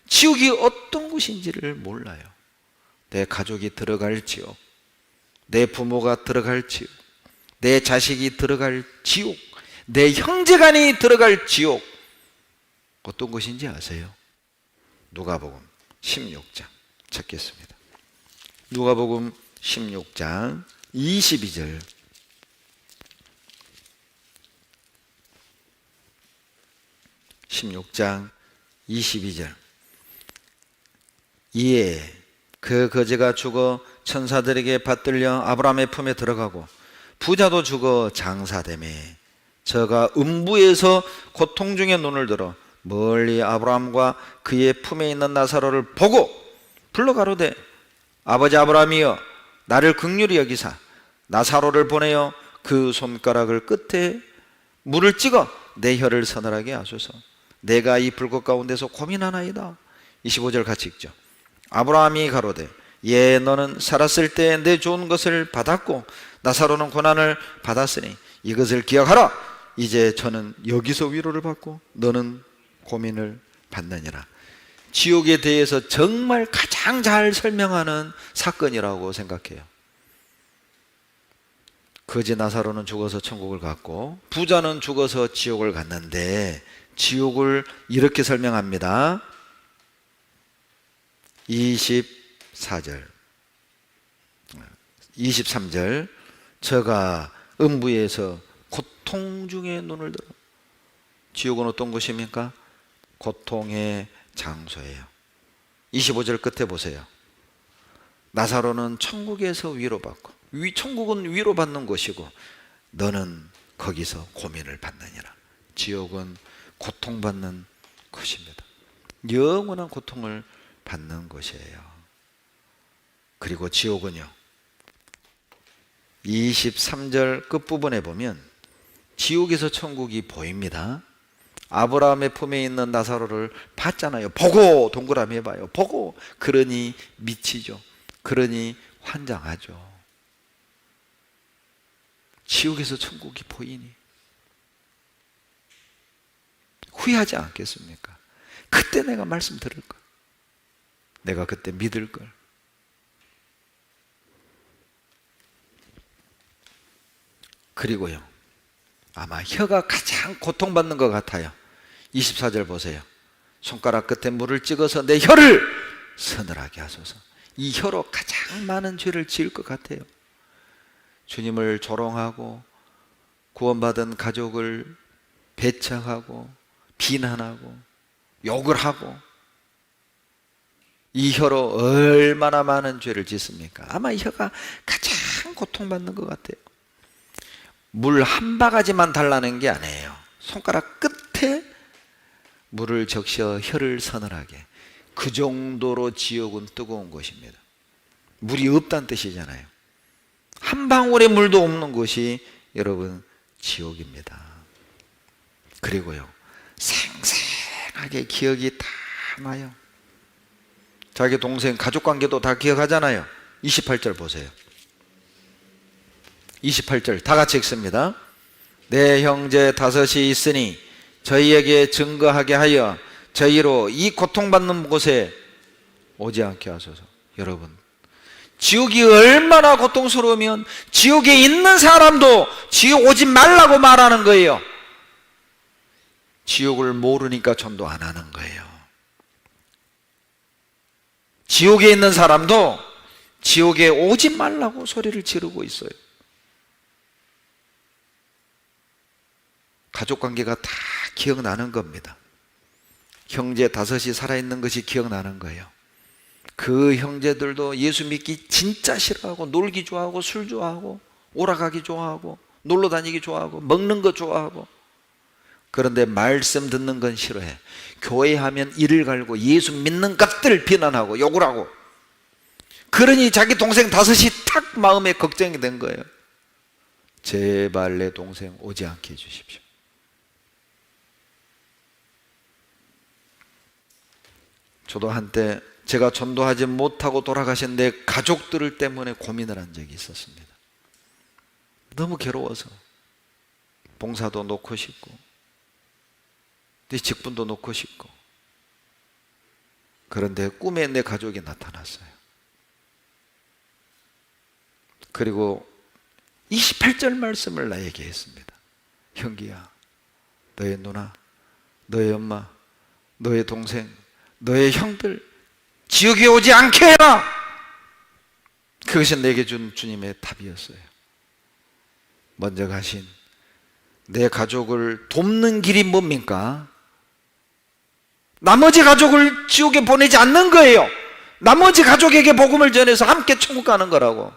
Speaker 1: 지옥이 어떤 곳인지를 몰라요. 내 가족이 들어갈 지옥, 내 부모가 들어갈 지옥, 내 자식이 들어갈 지옥, 내 형제간이 들어갈 지옥, 어떤 곳인지 아세요? 누가복음 16장 찾겠습니다. 누가복음 16장 22절. 이에 그 거지가 죽어 천사들에게 받들려 아브라함의 품에 들어가고 부자도 죽어 장사되매 저가 음부에서 고통 중에 눈을 들어 멀리 아브라함과 그의 품에 있는 나사로를 보고 불러 가로되 아버지 아브라함이여 나를 긍휼히 여기사 나사로를 보내어 그 손가락을 끝에 물을 찍어 내 혀를 서늘하게 하소서. 내가 이 불꽃 가운데서 고민하나이다. 25절 같이 읽죠. 아브라함이 가로되 예 너는 살았을 때 내 좋은 것을 받았고 나사로는 고난을 받았으니 이것을 기억하라. 이제 저는 여기서 위로를 받고 너는 고민을 받느니라. 지옥에 대해서 정말 가장 잘 설명하는 사건이라고 생각해요. 거지 나사로는 죽어서 천국을 갔고 부자는 죽어서 지옥을 갔는데 지옥을 이렇게 설명합니다. 23절 저가 음부에서 고통 중에 눈을 들어. 지옥은 어떤 곳입니까? 고통의 장소예요. 25절 끝에 보세요. 나사로는 천국에서 위로받고, 천국은 위로받는 곳이고 너는 거기서 고민을 받느니라. 지옥은 고통받는 곳입니다. 영원한 고통을 받는 곳이에요. 그리고 지옥은요, 23절 끝부분에 보면 지옥에서 천국이 보입니다. 아브라함의 품에 있는 나사로를 봤잖아요. 보고 동그라미 해봐요. 보고 그러니 미치죠. 그러니 환장하죠. 지옥에서 천국이 보이니 후회하지 않겠습니까? 그때 내가 말씀 들을 걸, 내가 그때 믿을 걸. 그리고요, 아마 혀가 가장 고통받는 것 같아요. 24절 보세요. 손가락 끝에 물을 찍어서 내 혀를 서늘하게 하소서. 이 혀로 가장 많은 죄를 지을 것 같아요. 주님을 조롱하고 구원받은 가족을 배척하고 비난하고 욕을 하고, 이 혀로 얼마나 많은 죄를 짓습니까? 아마 이 혀가 가장 고통받는 것 같아요. 물 한 바가지만 달라는 게 아니에요. 손가락 끝에 물을 적셔 혀를 서늘하게. 그 정도로 지옥은 뜨거운 것입니다. 물이 없다는 뜻이잖아요. 한 방울의 물도 없는 곳이 여러분 지옥입니다. 그리고요, 생생하게 기억이 다 나요. 자기 동생 가족관계도 다 기억하잖아요. 28절 보세요. 28절 다 같이 읽습니다. 내 형제 다섯이 있으니 저희에게 증거하게 하여 저희로 이 고통받는 곳에 오지 않게 하소서. 여러분, 지옥이 얼마나 고통스러우면 지옥에 있는 사람도 지옥 오지 말라고 말하는 거예요. 지옥을 모르니까 전도 안 하는 거예요. 지옥에 있는 사람도 지옥에 오지 말라고 소리를 지르고 있어요. 가족관계가 다 기억나는 겁니다. 형제 다섯이 살아있는 것이 기억나는 거예요. 그 형제들도 예수 믿기 진짜 싫어하고, 놀기 좋아하고, 술 좋아하고, 오락가기 좋아하고, 놀러 다니기 좋아하고, 먹는 거 좋아하고, 그런데 말씀 듣는 건 싫어해. 교회 하면 이를 갈고 예수 믿는 것들 비난하고 욕을 하고, 그러니 자기 동생 다섯이 탁 마음에 걱정이 된 거예요. 제발 내 동생 오지 않게 해주십시오. 저도 한때 제가 전도하지 못하고 돌아가신 내 가족들 때문에 고민을 한 적이 있었습니다. 너무 괴로워서 봉사도 놓고 싶고 내 직분도 놓고 싶고, 그런데 꿈에 내 가족이 나타났어요. 그리고 28절 말씀을 나에게 했습니다. 형기야, 너의 누나, 너의 엄마, 너의 동생, 너의 형들 지옥에 오지 않게 해라. 그것이 내게 준 주님의 답이었어요. 먼저 가신 내 가족을 돕는 길이 뭡니까? 나머지 가족을 지옥에 보내지 않는 거예요. 나머지 가족에게 복음을 전해서 함께 천국 가는 거라고.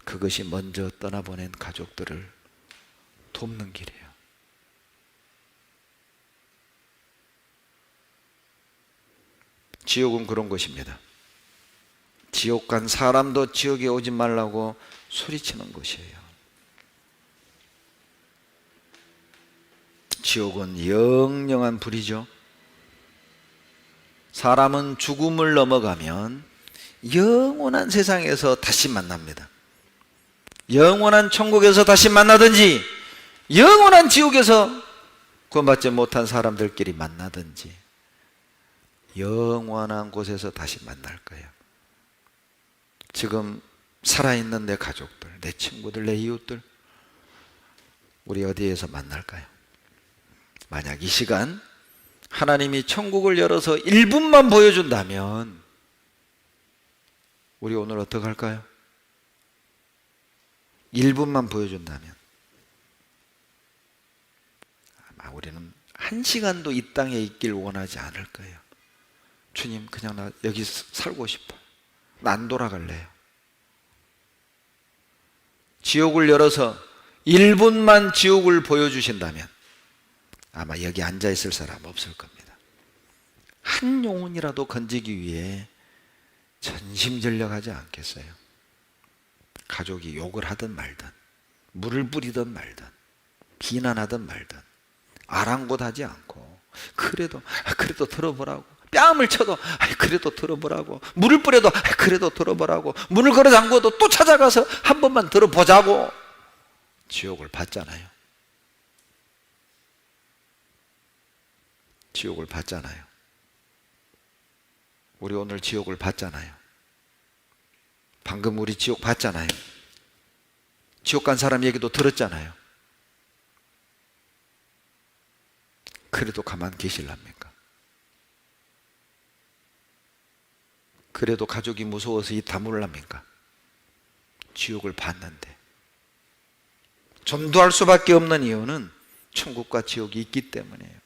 Speaker 1: 그것이 먼저 떠나보낸 가족들을 돕는 길이에요. 지옥은 그런 곳입니다. 지옥 간 사람도 지옥에 오지 말라고 소리치는 곳이에요. 지옥은 영영한 불이죠. 사람은 죽음을 넘어가면 영원한 세상에서 다시 만납니다. 영원한 천국에서 다시 만나든지, 영원한 지옥에서 구원받지 못한 사람들끼리 만나든지, 영원한 곳에서 다시 만날 거예요. 지금 살아있는 내 가족들, 내 친구들, 내 이웃들, 우리 어디에서 만날까요? 만약 이 시간 하나님이 천국을 열어서 1분만 보여준다면 우리 오늘 어떻게 할까요? 1분만 보여준다면 아마 우리는 1시간도 이 땅에 있길 원하지 않을 거예요. 주님, 그냥 나 여기 살고 싶어. 나 안 돌아갈래요. 지옥을 열어서 1분만 지옥을 보여주신다면 아마 여기 앉아있을 사람 없을 겁니다. 한 영혼이라도 건지기 위해 전심전력하지 않겠어요? 가족이 욕을 하든 말든, 물을 뿌리든 말든, 비난하든 말든 아랑곳하지 않고, 그래도 들어보라고, 뺨을 쳐도 그래도 들어보라고, 물을 뿌려도 그래도 들어보라고, 문을 걸어 잠궈도 또 찾아가서 한 번만 들어보자고. 지옥을 받잖아요. 지옥을 받잖아요. 우리 오늘 지옥을 받잖아요. 방금 우리 지옥 봤잖아요. 지옥 간 사람 얘기도 들었잖아요. 그래도 가만 계실랍니까? 그래도 가족이 무서워서 입 다물랍니까? 지옥을 봤는데. 전도할 수밖에 없는 이유는 천국과 지옥이 있기 때문이에요.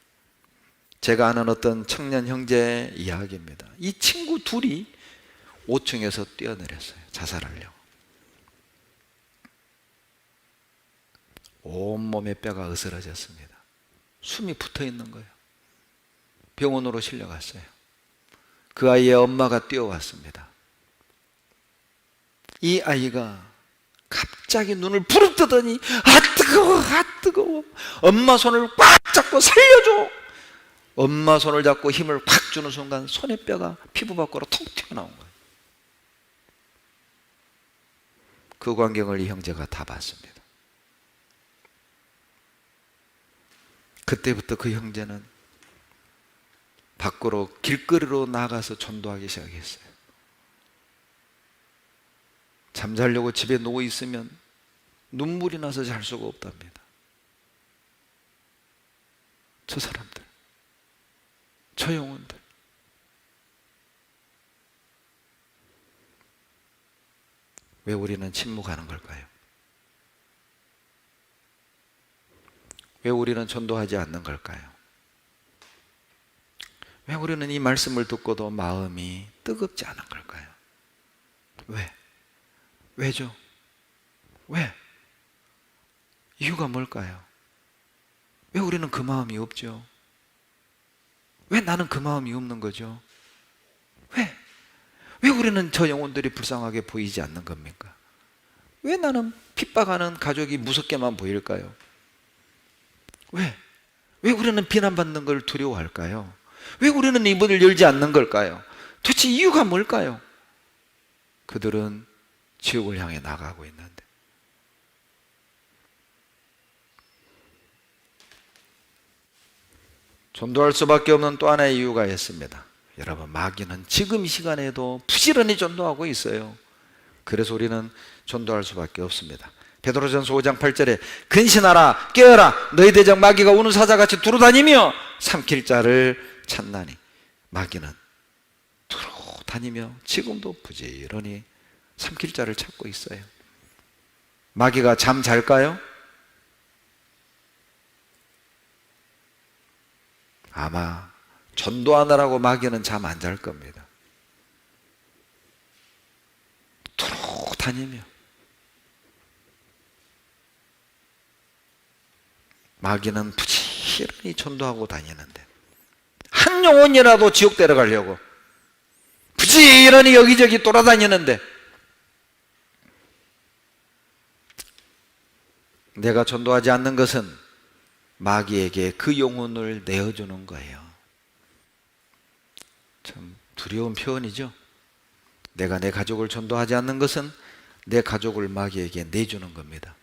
Speaker 1: 제가 아는 어떤 청년 형제의 이야기입니다. 이 친구 둘이 5층에서 뛰어내렸어요. 자살하려고. 온몸에 뼈가 으스러졌습니다. 숨이 붙어 있는 거예요. 병원으로 실려갔어요. 그 아이의 엄마가 뛰어왔습니다. 이 아이가 갑자기 눈을 부릅뜨더니 아 뜨거워. 엄마 손을 꽉 잡고 살려줘. 엄마 손을 잡고 힘을 확 주는 순간 손의 뼈가 피부 밖으로 톡 튀어나온 거예요. 그 광경을 이 형제가 다 봤습니다. 그때부터 그 형제는 밖으로 길거리로 나가서 전도하기 시작했어요. 잠자려고 집에 누워 있으면 눈물이 나서 잘 수가 없답니다. 저 사람들, 저 영혼들. 왜 우리는 침묵하는 걸까요? 왜 우리는 전도하지 않는 걸까요? 왜 우리는 이 말씀을 듣고도 마음이 뜨겁지 않은 걸까요? 왜? 왜죠? 왜? 이유가 뭘까요? 왜 우리는 그 마음이 없죠? 왜 나는 그 마음이 없는 거죠? 왜? 왜 우리는 저 영혼들이 불쌍하게 보이지 않는 겁니까? 왜 나는 핍박하는 가족이 무섭게만 보일까요? 왜? 왜 우리는 비난받는 걸 두려워할까요? 왜 우리는 이 문을 열지 않는 걸까요? 도대체 이유가 뭘까요? 그들은 지옥을 향해 나가고 있는데. 전도할 수밖에 없는 또 하나의 이유가 있습니다. 여러분, 마귀는 지금 이 시간에도 부지런히 전도하고 있어요. 그래서 우리는 전도할 수밖에 없습니다. 베드로전서 5장 8절에 근신하라 깨어라 너희 대적 마귀가 우는 사자같이 두루다니며 삼킬 자를 찾나니. 마귀는 두루다니며 지금도 부지런히 삼킬 자를 찾고 있어요. 마귀가 잠 잘까요? 아마 전도하느라고 마귀는 잠 안 잘 겁니다. 두루다니며. 마귀는 부지런히 전도하고 다니는데 한 영혼이라도 지옥 데려가려고 부지런히 여기저기 돌아다니는데 내가 전도하지 않는 것은 마귀에게 그 영혼을 내어주는 거예요. 참 두려운 표현이죠. 내가 내 가족을 전도하지 않는 것은 내 가족을 마귀에게 내주는 겁니다.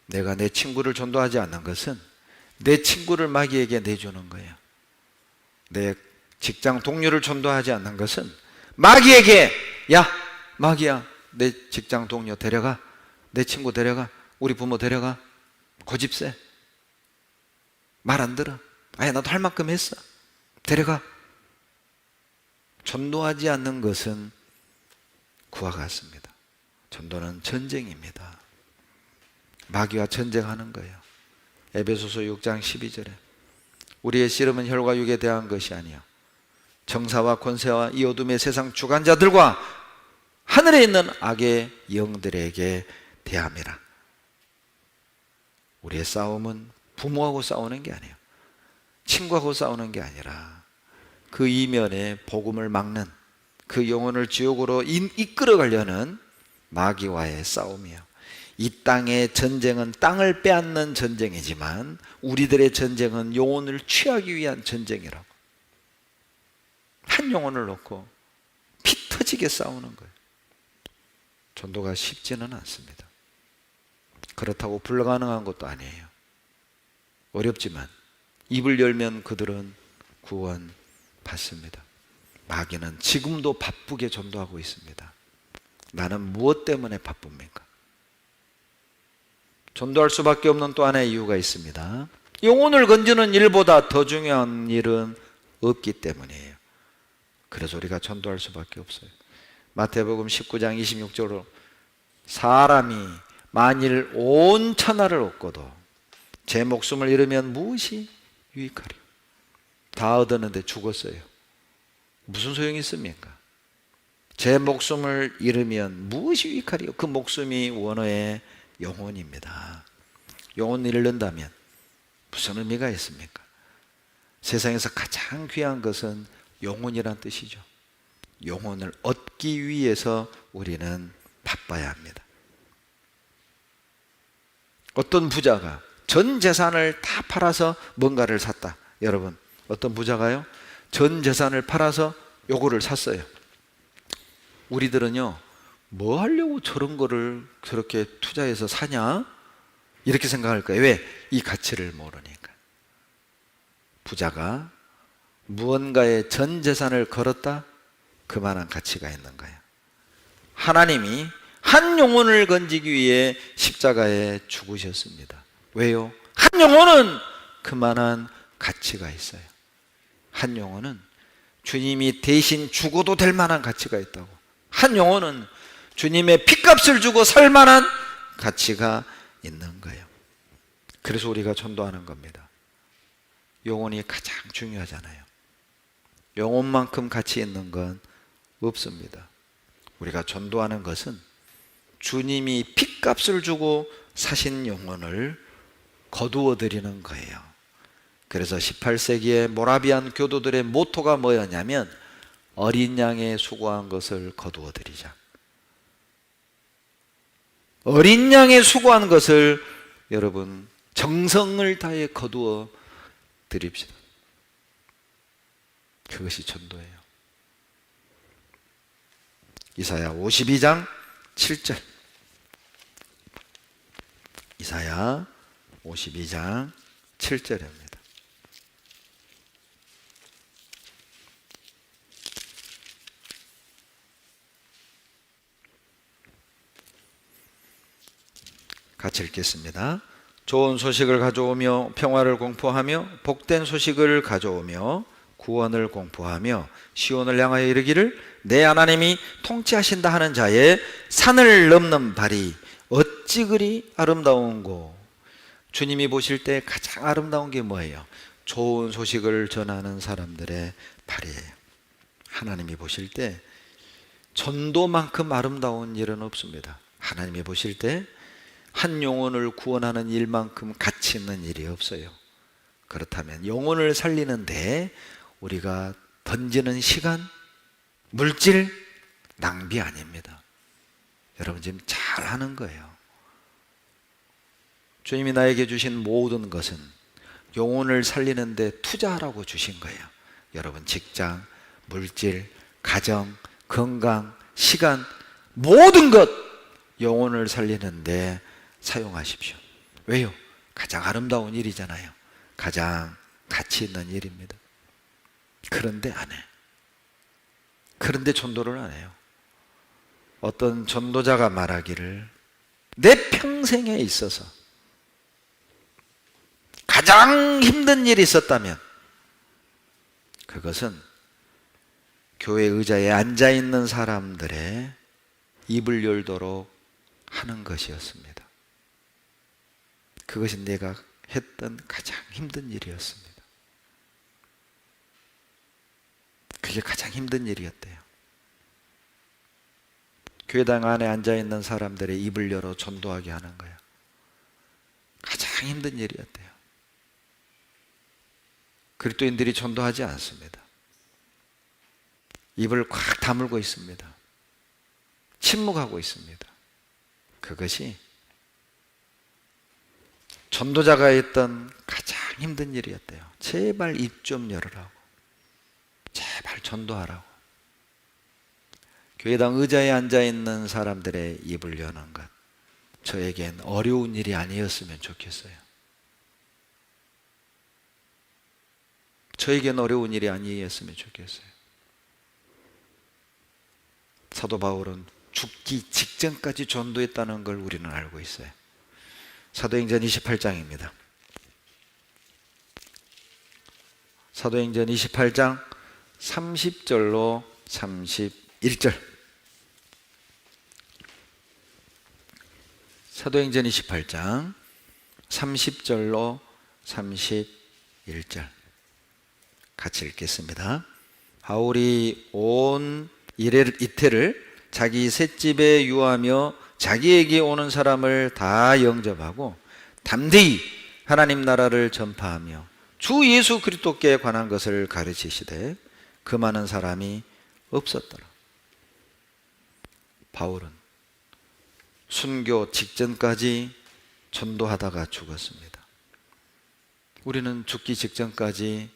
Speaker 1: 내가 내 친구를 전도하지 않는 것은 내 친구를 마귀에게 내주는 거예요. 내 직장 동료를 전도하지 않는 것은 마귀에게, 야 마귀야 내 직장 동료 데려가, 내 친구 데려가, 우리 부모 데려가, 고집세, 말 안 들어, 아야 나도 할 만큼 했어, 데려가. 전도하지 않는 것은 그와 같습니다. 전도는 전쟁입니다. 마귀와 전쟁하는 거예요. 에베소서 6장 12절에 우리의 씨름은 혈과 육에 대한 것이 아니요 정사와 권세와 이 어둠의 세상 주관자들과 하늘에 있는 악의 영들에게 대함이라. 우리의 싸움은 부모하고 싸우는 게 아니에요. 친구하고 싸우는 게 아니라 그 이면에 복음을 막는, 그 영혼을 지옥으로 이끌어가려는 마귀와의 싸움이에요. 이 땅의 전쟁은 땅을 빼앗는 전쟁이지만 우리들의 전쟁은 영혼을 취하기 위한 전쟁이라고. 한 영혼을 놓고 피 터지게 싸우는 거예요. 전도가 쉽지는 않습니다. 그렇다고 불가능한 것도 아니에요. 어렵지만 입을 열면 그들은 구원 받습니다. 마귀는 지금도 바쁘게 전도하고 있습니다. 나는 무엇 때문에 바쁩니까? 전도할 수밖에 없는 또 하나의 이유가 있습니다. 영혼을 건지는 일보다 더 중요한 일은 없기 때문이에요. 그래서 우리가 전도할 수밖에 없어요. 마태복음 19장 26절로 사람이 만일 온 천하를 얻고도 제 목숨을 잃으면 무엇이 유익하리요? 다 얻었는데 죽었어요. 무슨 소용이 있습니까? 제 목숨을 잃으면 무엇이 유익하리요? 그 목숨이 원어의 영혼입니다. 영혼을 잃는다면 무슨 의미가 있습니까? 세상에서 가장 귀한 것은 영혼이란 뜻이죠. 영혼을 얻기 위해서 우리는 바빠야 합니다. 어떤 부자가 전 재산을 다 팔아서 뭔가를 샀다. 여러분, 어떤 부자가요? 전 재산을 팔아서 요거를 샀어요. 우리들은요, 뭐 하려고 저런 거를 저렇게 투자해서 사냐? 이렇게 생각할 거예요. 왜? 이 가치를 모르니까. 부자가 무언가에 전 재산을 걸었다? 그만한 가치가 있는 거예요. 하나님이 한 영혼을 건지기 위해 십자가에 죽으셨습니다. 왜요? 한 영혼은 그만한 가치가 있어요. 한 영혼은 주님이 대신 죽어도 될 만한 가치가 있다고. 한 영혼은 주님의 핏값을 주고 살 만한 가치가 있는 거예요. 그래서 우리가 전도하는 겁니다. 영혼이 가장 중요하잖아요. 영혼만큼 가치 있는 건 없습니다. 우리가 전도하는 것은 주님이 핏값을 주고 사신 영혼을 거두어 드리는 거예요. 그래서 18세기의 모라비안 교도들의 모토가 뭐였냐면 어린 양의 수고한 것을 거두어 드리자. 어린 양의 수고한 것을 여러분 정성을 다해 거두어 드립시다. 그것이 전도예요. 이사야 52장 7절. 이사야 52장 7절입니다. 같이 읽겠습니다. 좋은 소식을 가져오며 평화를 공포하며 복된 소식을 가져오며 구원을 공포하며 시온을 향하여 이르기를 내 하나님이 통치하신다 하는 자의 산을 넘는 발이 어찌 그리 아름다운고. 주님이 보실 때 가장 아름다운 게 뭐예요? 좋은 소식을 전하는 사람들의 발이에요. 하나님이 보실 때 전도만큼 아름다운 일은 없습니다. 하나님이 보실 때 한 영혼을 구원하는 일만큼 가치 있는 일이 없어요. 그렇다면 영혼을 살리는데 우리가 던지는 시간, 물질, 낭비 아닙니다. 여러분 지금 잘하는 거예요. 주님이 나에게 주신 모든 것은 영혼을 살리는데 투자하라고 주신 거예요. 여러분 직장, 물질, 가정, 건강, 시간, 모든 것 영혼을 살리는데 사용하십시오. 왜요? 가장 아름다운 일이잖아요. 가장 가치 있는 일입니다. 그런데 안 해. 그런데 전도를 안 해요. 어떤 전도자가 말하기를 내 평생에 있어서 가장 힘든 일이 있었다면 그것은 교회 의자에 앉아있는 사람들의 입을 열도록 하는 것이었습니다. 그것이 내가 했던 가장 힘든 일이었습니다. 그게 가장 힘든 일이었대요. 교회당 안에 앉아있는 사람들의 입을 열어 전도하게 하는 거예요. 가장 힘든 일이었대요. 그리스도인들이 전도하지 않습니다. 입을 꽉 다물고 있습니다. 침묵하고 있습니다. 그것이 전도자가 했던 가장 힘든 일이었대요. 제발 입 좀 열으라고. 제발 전도하라고. 교회당 의자에 앉아있는 사람들의 입을 여는 것, 저에겐 어려운 일이 아니었으면 좋겠어요. 저에겐 어려운 일이 아니었으면 좋겠어요. 사도 바울은 죽기 직전까지 전도했다는 걸 우리는 알고 있어요. 사도행전 28장입니다. 사도행전 28장 30절로 31절. 사도행전 28장 30절로 31절. 같이 읽겠습니다. 바울이 온 이태를 자기 셋집에 유하며 자기에게 오는 사람을 다 영접하고 담대히 하나님 나라를 전파하며 주 예수 그리스도께 관한 것을 가르치시되 그 많은 사람이 없었더라. 바울은 순교 직전까지 전도하다가 죽었습니다. 우리는 죽기 직전까지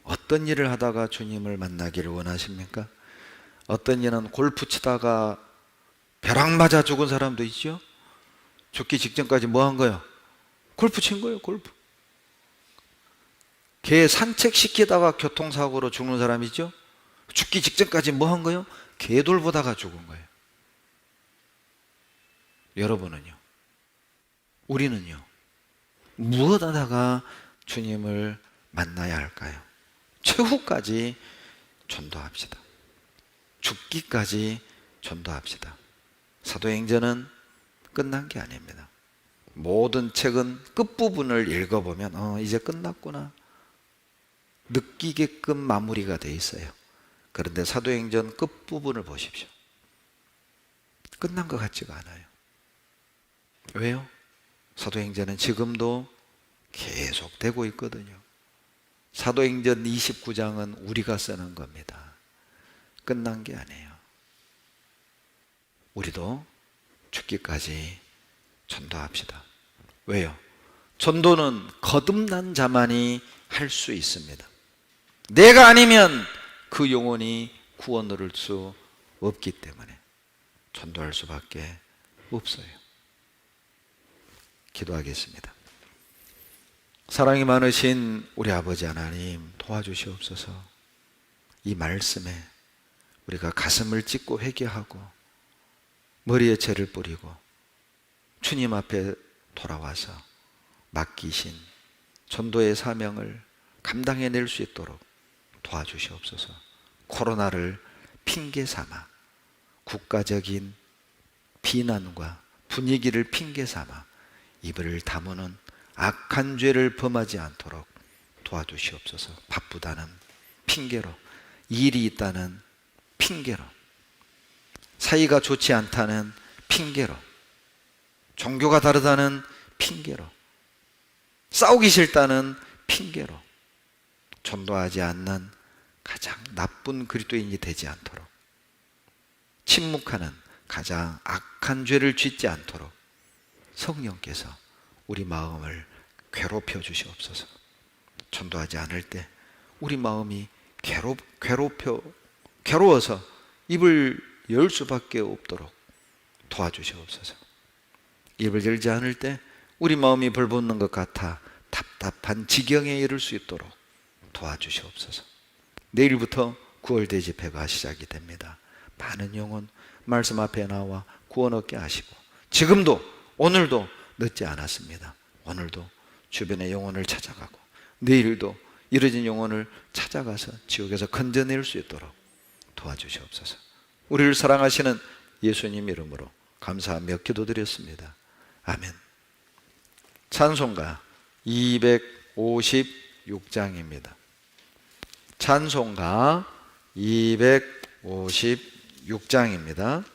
Speaker 1: 어떤 일을 하다가 주님을 만나기를 원하십니까? 어떤 이는 골프 치다가 벼락 맞아 죽은 사람도 있죠. 죽기 직전까지 뭐 한 거예요? 골프 친 거예요, 골프. 개 산책시키다가 교통사고로 죽는 사람 있죠. 죽기 직전까지 뭐 한 거예요? 개돌 보다가 죽은 거예요. 여러분은요? 우리는요? 무엇 하다가 주님을 만나야 할까요? 최후까지 전도합시다. 죽기까지 전도합시다. 사도행전은 끝난 게 아닙니다. 모든 책은 끝부분을 읽어보면 이제 끝났구나 느끼게끔 마무리가 돼 있어요. 그런데 사도행전 끝부분을 보십시오. 끝난 것 같지가 않아요. 왜요? 사도행전은 지금도 계속되고 있거든요. 사도행전 29장은 우리가 쓰는 겁니다. 끝난 게 아니에요. 우리도 죽기까지 전도합시다. 왜요? 전도는 거듭난 자만이 할 수 있습니다. 내가 아니면 그 영혼이 구원 얻을 수 없기 때문에 전도할 수밖에 없어요. 기도하겠습니다. 사랑이 많으신 우리 아버지 하나님, 도와주시옵소서. 이 말씀에 우리가 가슴을 찢고 회개하고 머리에 죄를 뿌리고 주님 앞에 돌아와서 맡기신 전도의 사명을 감당해낼 수 있도록 도와주시옵소서. 코로나를 핑계 삼아 국가적인 비난과 분위기를 핑계 삼아 입을 다무는 악한 죄를 범하지 않도록 도와주시옵소서. 바쁘다는 핑계로, 일이 있다는 핑계로, 사이가 좋지 않다는 핑계로, 종교가 다르다는 핑계로, 싸우기 싫다는 핑계로 전도하지 않는 가장 나쁜 그리스도인이 되지 않도록, 침묵하는 가장 악한 죄를 짓지 않도록 성령께서 우리 마음을 괴롭혀 주시옵소서. 전도하지 않을 때 우리 마음이 괴로워서 입을 열 수밖에 없도록 도와주시옵소서. 입을 열지 않을 때 우리 마음이 벌붙는 것 같아 답답한 지경에 이를 수 있도록 도와주시옵소서. 내일부터 9월 대집회가 시작이 됩니다. 많은 영혼 말씀 앞에 나와 구원 얻게 하시고, 지금도 오늘도 늦지 않았습니다. 오늘도 주변의 영혼을 찾아가고 내일도 이뤄진 영혼을 찾아가서 지옥에서 건져낼 수 있도록 도와주시옵소서. 우리를 사랑하시는 예수님 이름으로 감사하며 기도드렸습니다. 아멘. 찬송가 256장입니다. 찬송가 256장입니다.